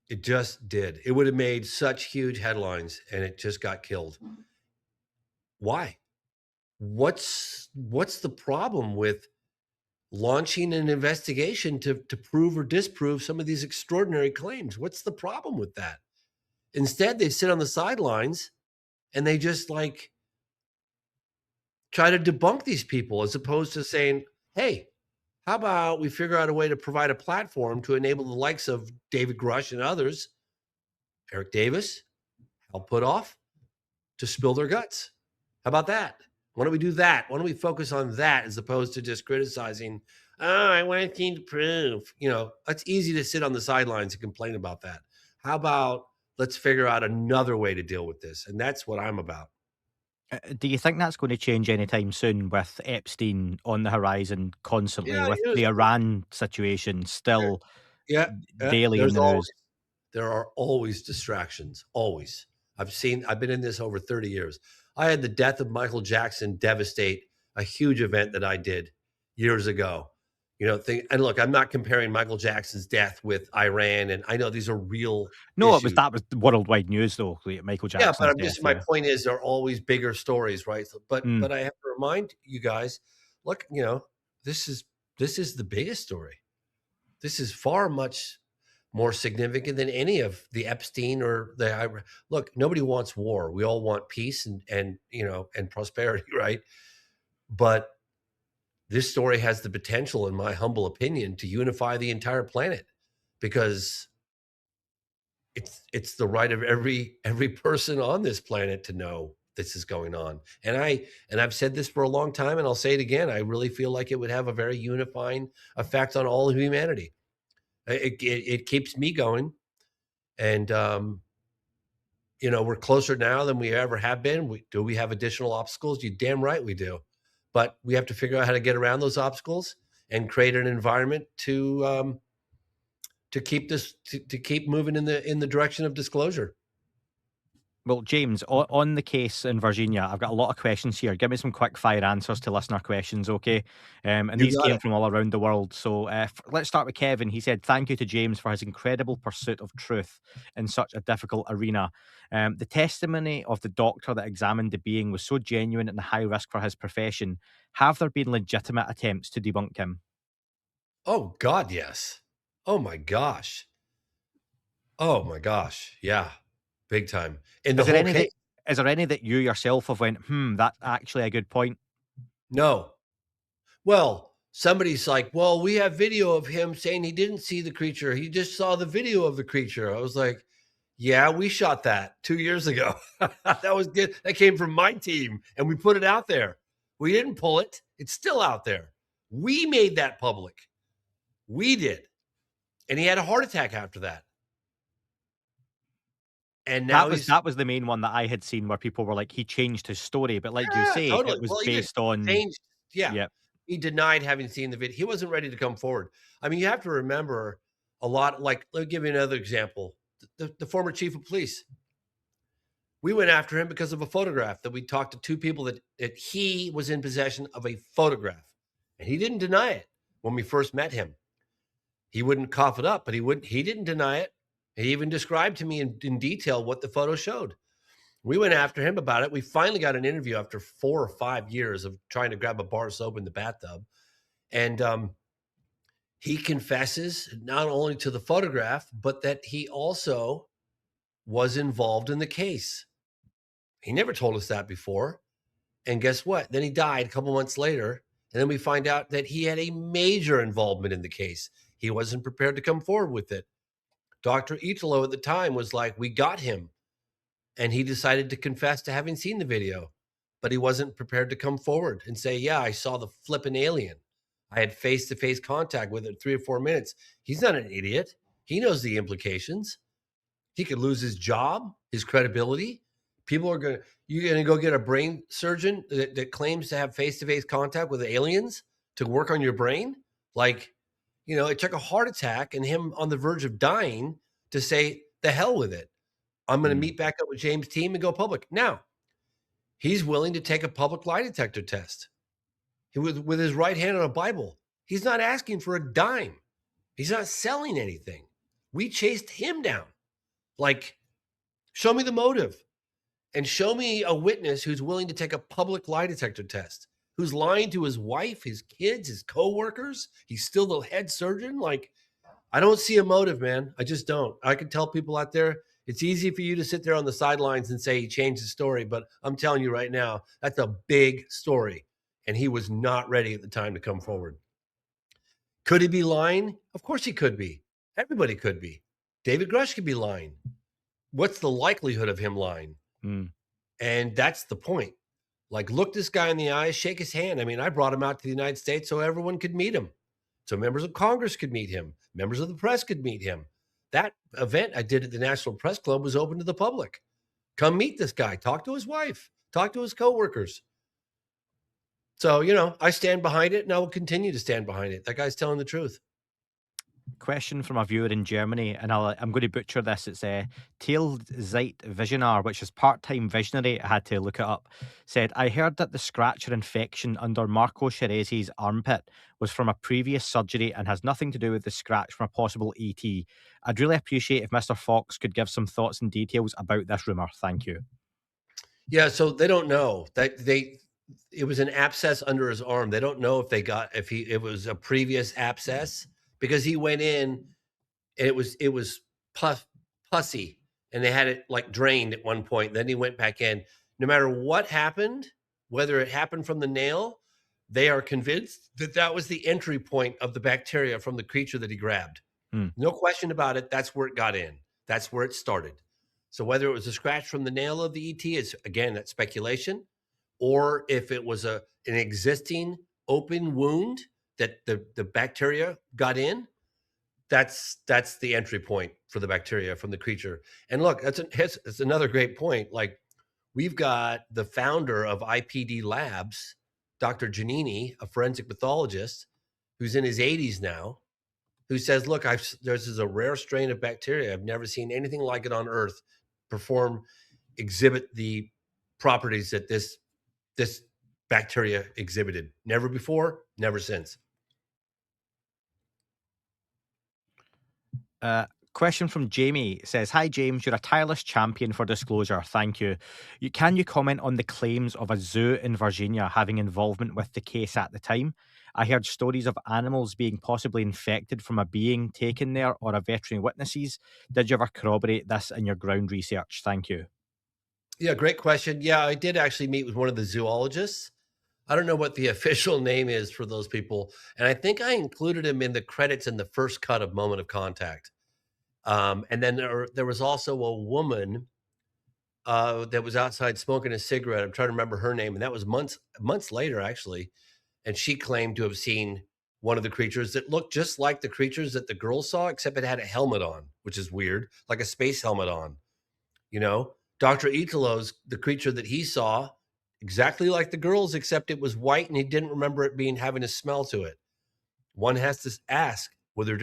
It just did. It would have made such huge headlines, and it just got killed. Why? What's the problem with launching an investigation to prove or disprove some of these extraordinary claims? What's the problem with that? Instead, they sit on the sidelines and they just like try to debunk these people, as opposed to saying, hey, how about we figure out a way to provide a platform to enable the likes of David Grush and others, Eric Davis, Hal Puthoff, to spill their guts? How about that? Why don't we do that? Why don't we focus on that as opposed to just criticizing, oh, I want you to prove? It's easy to sit on the sidelines and complain about that. How about let's figure out another way to deal with this? And that's what I'm about. Do you think that's going to change anytime soon with Epstein on the horizon constantly, Yeah, with the Iran situation still yeah, daily in the news? there are always distractions. Always. I've been in this over 30 years. I had the death of Michael Jackson devastate a huge event that I did years ago. And look, I'm not comparing Michael Jackson's death with Iran, and I know these are real No, issues. that was worldwide news though, like Michael Yeah, but Jackson's I'm death. just my Yeah. point is there are always bigger stories, right? So, but Mm. but I have to remind you guys, look, this is this is the biggest story. This is far much more significant than any of the Epstein or the look. Nobody wants war. We all want peace and prosperity, right? But this story has the potential, in my humble opinion, to unify the entire planet because it's the right of every person on this planet to know this is going on. And I've said this for a long time, and I'll say it again. I really feel like it would have a very unifying effect on all of humanity. It keeps me going, and we're closer now than we ever have been. Do we have additional obstacles? You damn right we do, but we have to figure out how to get around those obstacles and create an environment to keep to keep moving in the direction of disclosure. Well, James, on the case in Virginia, I've got a lot of questions here. Give me some quick fire answers to listener questions, okay? And You these got came it. from all around the world. So let's start with Kevin. He said, "Thank you to James for his incredible pursuit of truth in such a difficult arena. The testimony of the doctor that examined the being was so genuine and high risk for his profession. Have there been legitimate attempts to debunk him?" Oh God, yes. Oh my gosh. Oh my gosh. Yeah. Big time. In the Is there whole any case, that is there any that you yourself have went, that's actually a good point? no. Well, somebody's like, well, we have video of him saying he didn't see the creature. He just saw the video of the creature. I was like, yeah, we shot that 2 years ago. That was good. That came from my team, and we put it out there. We didn't pull it. It's still out there. We made that public. We did. And he had a heart attack after that. And That now was he's that was the main one that I had seen where people were like, he changed his story, but like you yeah, say, totally. it was Well, he didn't based on change. Yeah. yeah. He denied having seen the video. He wasn't ready to come forward. I mean, you have to remember a lot. Like, let me give you another example. The former chief of police. We went after him because of a photograph that we talked to two people that he was in possession of a photograph. And he didn't deny it when we first met him. He wouldn't cough it up, but he didn't deny it. He even described to me in detail what the photo showed. We went after him about it. We finally got an interview after 4 or 5 years of trying to grab a bar of soap in the bathtub. And he confesses not only to the photograph, but that he also was involved in the case. He never told us that before. And guess what? Then he died a couple months later. And then we find out that he had a major involvement in the case. He wasn't prepared to come forward with it. Dr. Italo at the time was like, we got him. And he decided to confess to having seen the video, but he wasn't prepared to come forward and say, yeah, I saw the flipping alien. I had face-to-face contact with it 3 or 4 minutes. He's not an idiot. He knows the implications. He could lose his job, his credibility. You're going to go get a brain surgeon that claims to have face-to-face contact with aliens to work on your brain. Like, it took a heart attack and him on the verge of dying to say, the hell with it. I'm going to Mm. meet back up with James' team and go public. Now, he's willing to take a public lie detector test with his right hand on a Bible. He's not asking for a dime. He's not selling anything. We chased him down. Like, show me the motive and show me a witness who's willing to take a public lie detector test, who's lying to his wife, his kids, his coworkers. He's still the head surgeon. Like, I don't see a motive, man. I just don't. I can tell people out there, it's easy for you to sit there on the sidelines and say he changed the story, but I'm telling you right now, that's a big story. And he was not ready at the time to come forward. Could he be lying? Of course he could be. Everybody could be. David Grush could be lying. What's the likelihood of him lying? Mm. And that's the point. Like, look this guy in the eyes, shake his hand. I mean, I brought him out to the United States so everyone could meet him. So members of Congress could meet him. Members of the press could meet him. That event I did at the National Press Club was open to the public. Come meet this guy. Talk to his wife. Talk to his coworkers. So, I stand behind it and I will continue to stand behind it. That guy's telling the truth. Question from a viewer in Germany, and I'm going to butcher this. It's Tail Zeit Visionar, which is part-time visionary. I had to look it up. Said, I heard that the scratcher infection under Marco Cerezi's armpit was from a previous surgery and has nothing to do with the scratch from a possible ET. I'd really appreciate if Mr. Fox could give some thoughts and details about this rumor. Thank you. Yeah, so they don't know that it was an abscess under his arm. They don't know if it was a previous abscess because he went in and it was pussy and they had it like drained at one point. Then he went back in. No matter what happened, whether it happened from the nail, they are convinced that that was the entry point of the bacteria from the creature that he grabbed. No question about it. That's where it got in. That's where it started. So whether it was a scratch from the nail of the ET is, again, that's speculation, or if it was an existing open wound that the bacteria got in, that's the entry point for the bacteria from the creature. And look, that's another great point. Like, we've got the founder of IPD Labs, Dr. Giannini, a forensic pathologist who's in his 80s now, who says, look, this is a rare strain of bacteria. I've never seen anything like it on Earth exhibit the properties that this bacteria exhibited. Never before, never since. Question from Jamie says, hi, James, you're a tireless champion for disclosure. Thank you. Can you comment on the claims of a zoo in Virginia having involvement with the case at the time? I heard stories of animals being possibly infected from a being taken there or a veterinary witnesses. Did you ever corroborate this in your ground research? Thank you. Yeah, great question. Yeah, I did actually meet with one of the zoologists. I don't know what the official name is for those people. And I think I included him in the credits in the first cut of Moment of Contact. And then there was also a woman that was outside smoking a cigarette. I'm trying to remember her name. And that was months later, actually. And she claimed to have seen one of the creatures that looked just like the creatures that the girls saw, except it had a helmet on, which is weird, like a space helmet on. You know, Dr. Italo's, the creature that he saw, exactly like the girls, except it was white and he didn't remember it having a smell to it. One has to ask, were there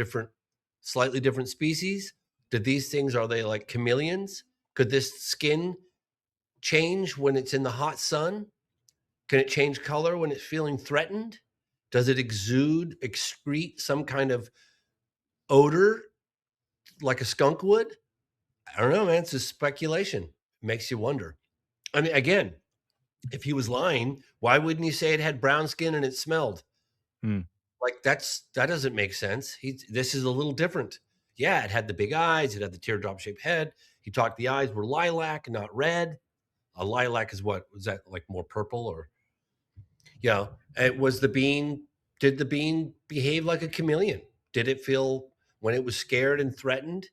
slightly different species? Did these things, are they like chameleons? Could this skin change when it's in the hot sun? Can it change color when it's feeling threatened? Does it excrete some kind of odor like a skunk would? I don't know, man. It's just speculation. It makes you wonder. I mean, again, if he was lying, why wouldn't he say it had brown skin and it smelled? Like, that doesn't make sense. This is a little different. Yeah, it had the big eyes. It had the teardrop shaped head. He talked, the eyes were lilac, not red. A lilac is what was that, like more purple? Or it was the bean. Did the bean behave like a chameleon? Did it feel, when it was scared and threatened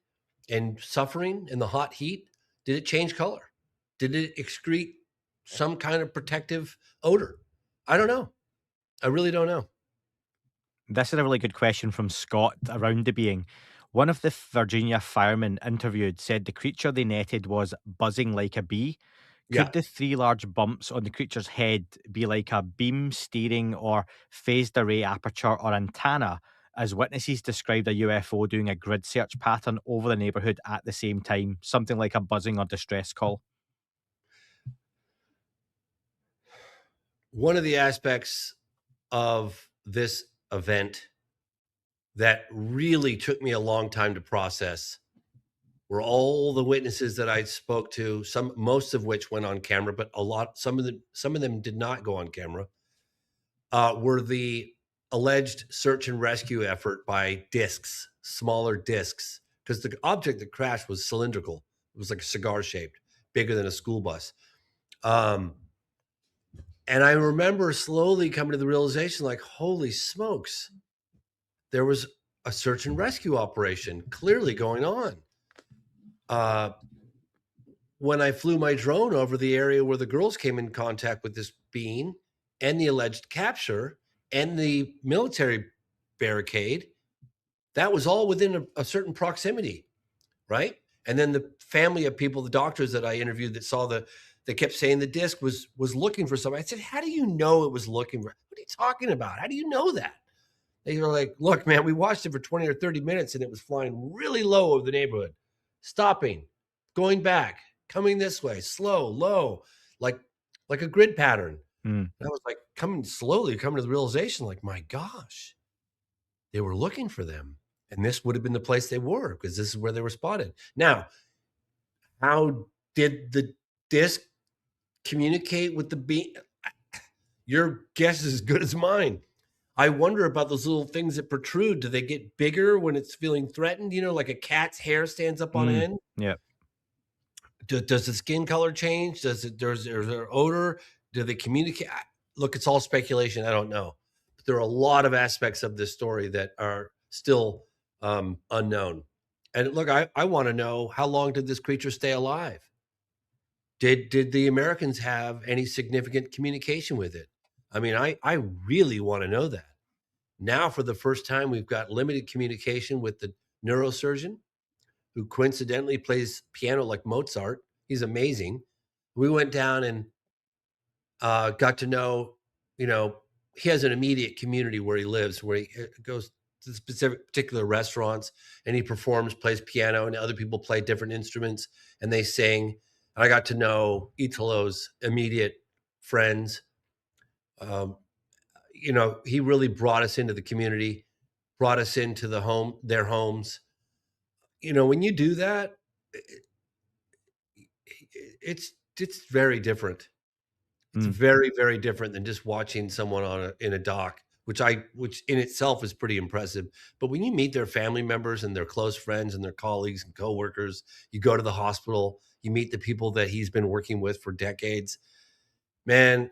and suffering in the hot heat, did it change color? Did it excrete some kind of protective odor? I don't know. I really don't know. This is a really good question from Scott around the being. One of the Virginia firemen interviewed said the creature they netted was buzzing like a bee. Could the three large bumps on the creature's head be like a beam steering or phased array aperture or antenna, as witnesses described a UFO doing a grid search pattern over the neighborhood at the same time, something like a buzzing or distress call? One of the aspects of this event that really took me a long time to process were all the witnesses that I spoke to, most of which went on camera, but some of them did not go on camera, were the alleged search and rescue effort by smaller discs, because the object that crashed was cylindrical. It was like a cigar shaped, bigger than a school bus. And I remember slowly coming to the realization, like, holy smokes, there was a search and rescue operation clearly going on. When I flew my drone over the area where the girls came in contact with this being and the alleged capture and the military barricade, that was all within a certain proximity, right? And then the family of people, the doctors that I interviewed that saw they kept saying the disc was looking for something. I said, how do you know it was looking for? What are you talking about? How do you know that? They were like, look, man, we watched it for 20 or 30 minutes and it was flying really low over the neighborhood, stopping, going back, coming this way, slow, low, like like a grid pattern. Mm. And I was like coming slowly, coming to the realization, like, my gosh, they were looking for them. And this would have been the place they were because this is where they were spotted. Now, how did the disc communicate with the beam? Your guess is as good as mine. I wonder about those little things that protrude. Do they get bigger when it's feeling threatened? You know, like a cat's hair stands up on end. Yeah. Does the skin color change? There's there odor? Do they communicate? Look, it's all speculation. I don't know. But there are a lot of aspects of this story that are still unknown. And look, I want to know, how long did this creature stay alive? Did the Americans have any significant communication with it? I mean, I really want to know that. Now, for the first time, we've got limited communication with the neurosurgeon, who coincidentally plays piano like Mozart. He's amazing. We went down and got to know, you know, he has an immediate community where he lives, where he goes to specific particular restaurants and he performs, plays piano, and other people play different instruments and they sing. And I got to know Italo's immediate friends. Um, you know, he really brought us into the community, brought us into their homes. You know, when you do that, it's very different. It's Mm. very, very different than just watching someone in a dock, which in itself is pretty impressive. But when you meet their family members and their close friends and their colleagues and coworkers, you go to the hospital, you meet the people that he's been working with for decades. Man,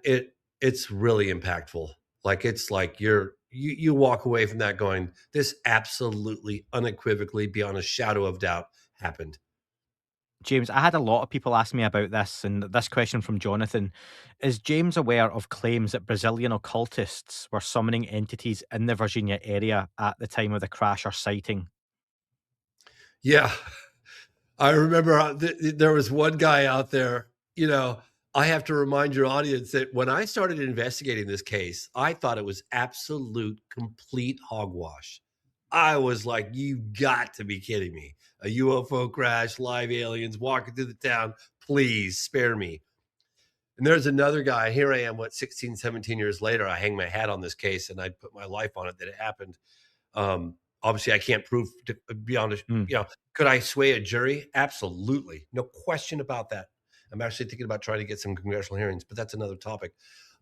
it's really impactful. Like, it's like you walk away from that going, this absolutely, unequivocally, beyond a shadow of doubt, happened. James, I had a lot of people ask me about this, and this question from Jonathan: is James aware of claims that Brazilian occultists were summoning entities in the Virginia area at the time of the crash or sighting? Yeah. I remember there was one guy out there, you know, I have to remind your audience that when I started investigating this case, I thought it was absolute, complete hogwash. I was like, you got to be kidding me. A UFO crash, live aliens walking through the town. Please spare me. And there's another guy. Here I am, 16, 17 years later. I hang my hat on this case and I put my life on it that it happened. Obviously, I can't prove beyond, Mm. could I sway a jury? Absolutely. No question about that. I'm actually thinking about trying to get some congressional hearings, but that's another topic.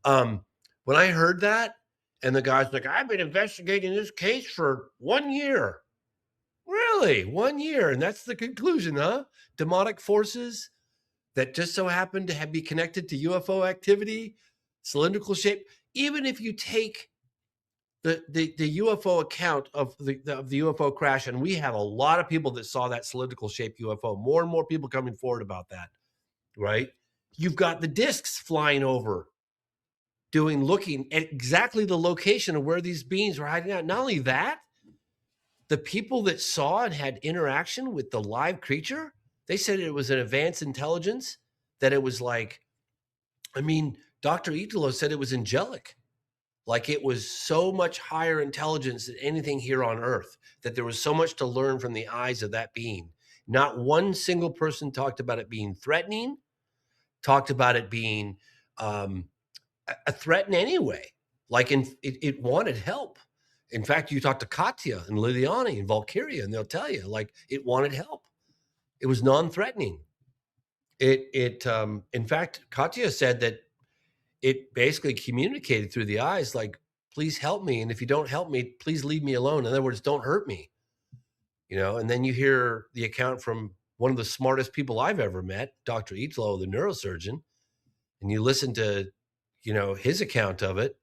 When I heard that, and the guy's like, I've been investigating this case for 1 year. Really? 1 year? And that's the conclusion, huh? Demonic forces that just so happen to be connected to UFO activity, cylindrical shape. Even if you take the UFO account of the UFO crash, and we have a lot of people that saw that cylindrical shaped UFO. More and more people coming forward about that, right? You've got the discs flying over, looking at exactly the location of where these beings were hiding out. Not only that, the people that saw and had interaction with the live creature, they said it was an advanced intelligence, that it was like, I mean, Dr. Italo said it was angelic. Like, it was so much higher intelligence than anything here on Earth, that there was so much to learn from the eyes of that being. Not one single person talked about it being threatening, talked about it being a threat in any way. Like, it wanted help. In fact, you talk to Katya and Liliani and Valkyria, and they'll tell you, like, it wanted help. It was non-threatening. In fact, Katya said that it basically communicated through the eyes, like, please help me. And if you don't help me, please leave me alone. In other words, don't hurt me. And then you hear the account from one of the smartest people I've ever met, Dr. Italo, the neurosurgeon, and you listen to, his account of it.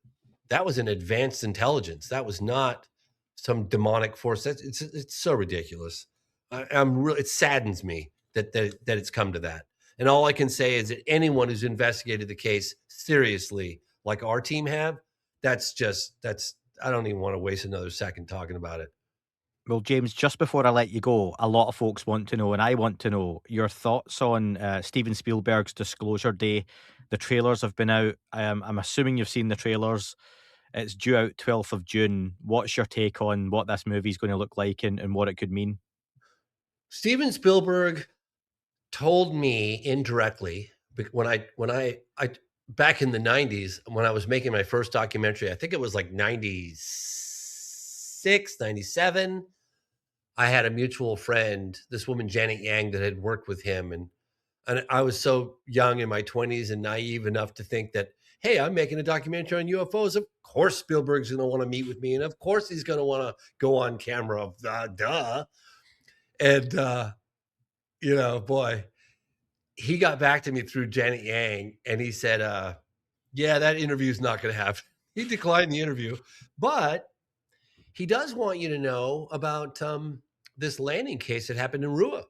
That was an advanced intelligence. That was not some demonic force. It's so ridiculous. It saddens me that it's come to that. And all I can say is that anyone who's investigated the case seriously, like our team have, I don't even want to waste another second talking about it. Well, James, just before I let you go, a lot of folks want to know, and I want to know, your thoughts on Steven Spielberg's Disclosure Day. The trailers have been out. I'm assuming you've seen the trailers. It's due out 12th of June. What's your take on what this movie is going to look like and what it could mean? Steven Spielberg told me indirectly when I back in the 90s when I was making my first documentary, I think it was like 96, 97. I had a mutual friend, this woman Janet Yang, that had worked with him, and I was so young in my 20s and naive enough to think that, hey, I'm making a documentary on UFOs. Of course, Spielberg's going to want to meet with me, and of course, he's going to want to go on camera. Duh. And boy, he got back to me through Janet Yang, and he said, "Yeah, that interview is not going to happen." He declined the interview, but he does want you to know about this landing case that happened in Rua.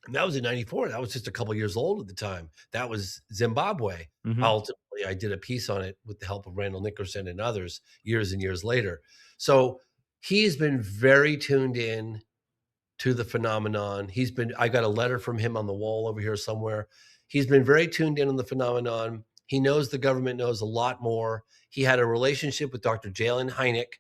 And that was in 94. That was just a couple years old at the time. That was Zimbabwe. Hmm. Ultimately, I did a piece on it with the help of Randall Nickerson and others years and years later. So he's been very tuned in to the phenomenon. I got a letter from him on the wall over here somewhere. He's been very tuned in on the phenomenon. He knows the government knows a lot more. He had a relationship with Dr. Jalen Hynek,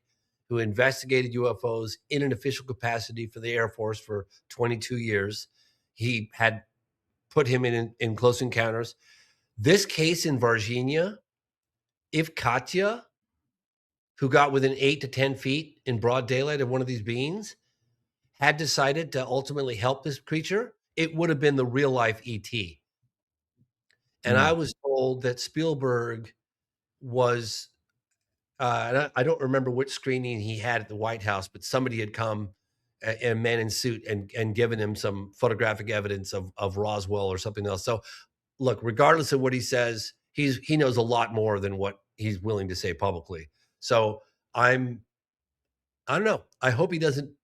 who investigated UFOs in an official capacity for the Air Force for 22 years. He had put him in close encounters. This case in Varginha, if Katya, who got within 8 to 10 feet in broad daylight of one of these beings, had decided to ultimately help this creature, it would have been the real life ET. And I Mm. was told that Spielberg was, I don't remember which screening he had at the White House, but somebody had come, a man in suit, and given him some photographic evidence of Roswell or something else. So look, regardless of what he says, he knows a lot more than what he's willing to say publicly. So I don't know. I hope he doesn't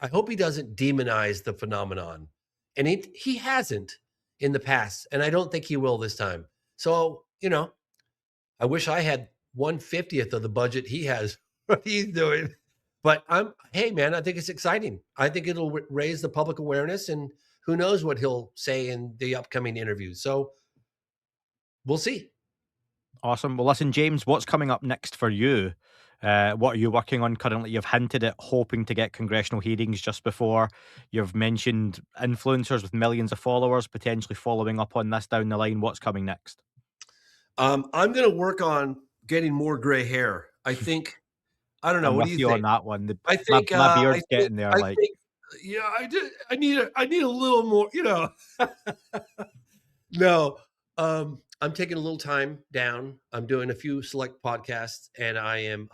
demonize the phenomenon. And he hasn't in the past, and I don't think he will this time. So, I wish I had 1/50th of the budget he has, what he's doing. But hey man, I think it's exciting. I think it'll raise the public awareness, and who knows what he'll say in the upcoming interviews. So we'll see. Awesome. Well, listen, James, what's coming up next for you? What are you working on currently? You've hinted at hoping to get congressional hearings just before. You've mentioned influencers with millions of followers potentially following up on this down the line. What's coming next? I'm going to work on getting more gray hair. I don't know. I'm What do with you you on think? that one. I think, My I beard's think, getting there. I Like, think, yeah, I need a little more, no, I'm taking a little time down. I'm doing a few select podcasts, and I'm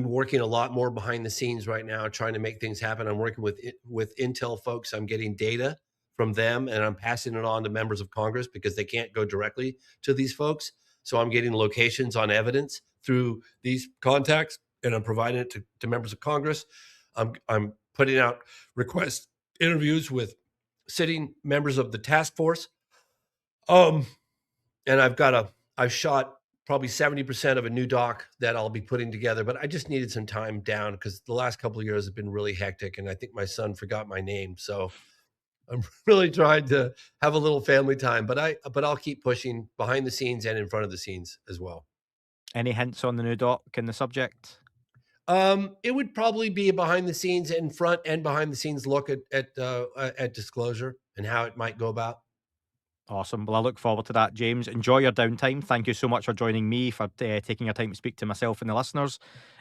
working a lot more behind the scenes right now, trying to make things happen. I'm working with Intel folks. I'm getting data from them, and I'm passing it on to members of Congress because they can't go directly to these folks. So I'm getting locations on evidence through these contacts, and I'm providing it to members of Congress. I'm putting out request interviews with sitting members of the task force. Um, and I've shot probably 70% of a new doc that I'll be putting together, but I just needed some time down because the last couple of years have been really hectic, and I think my son forgot my name. So I'm really trying to have a little family time, but I'll keep pushing behind the scenes and in front of the scenes as well. any hints on the new doc and the subject? It would probably be a behind the scenes, in front and behind the scenes look at disclosure and how it might go about. Awesome. Well, I look forward to that, James. Enjoy your downtime. Thank you so much for joining me, for taking your time to speak to myself and the listeners.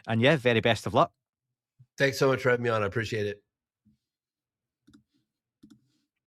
And yeah, very best of luck. Thanks so much for having me on. I appreciate it.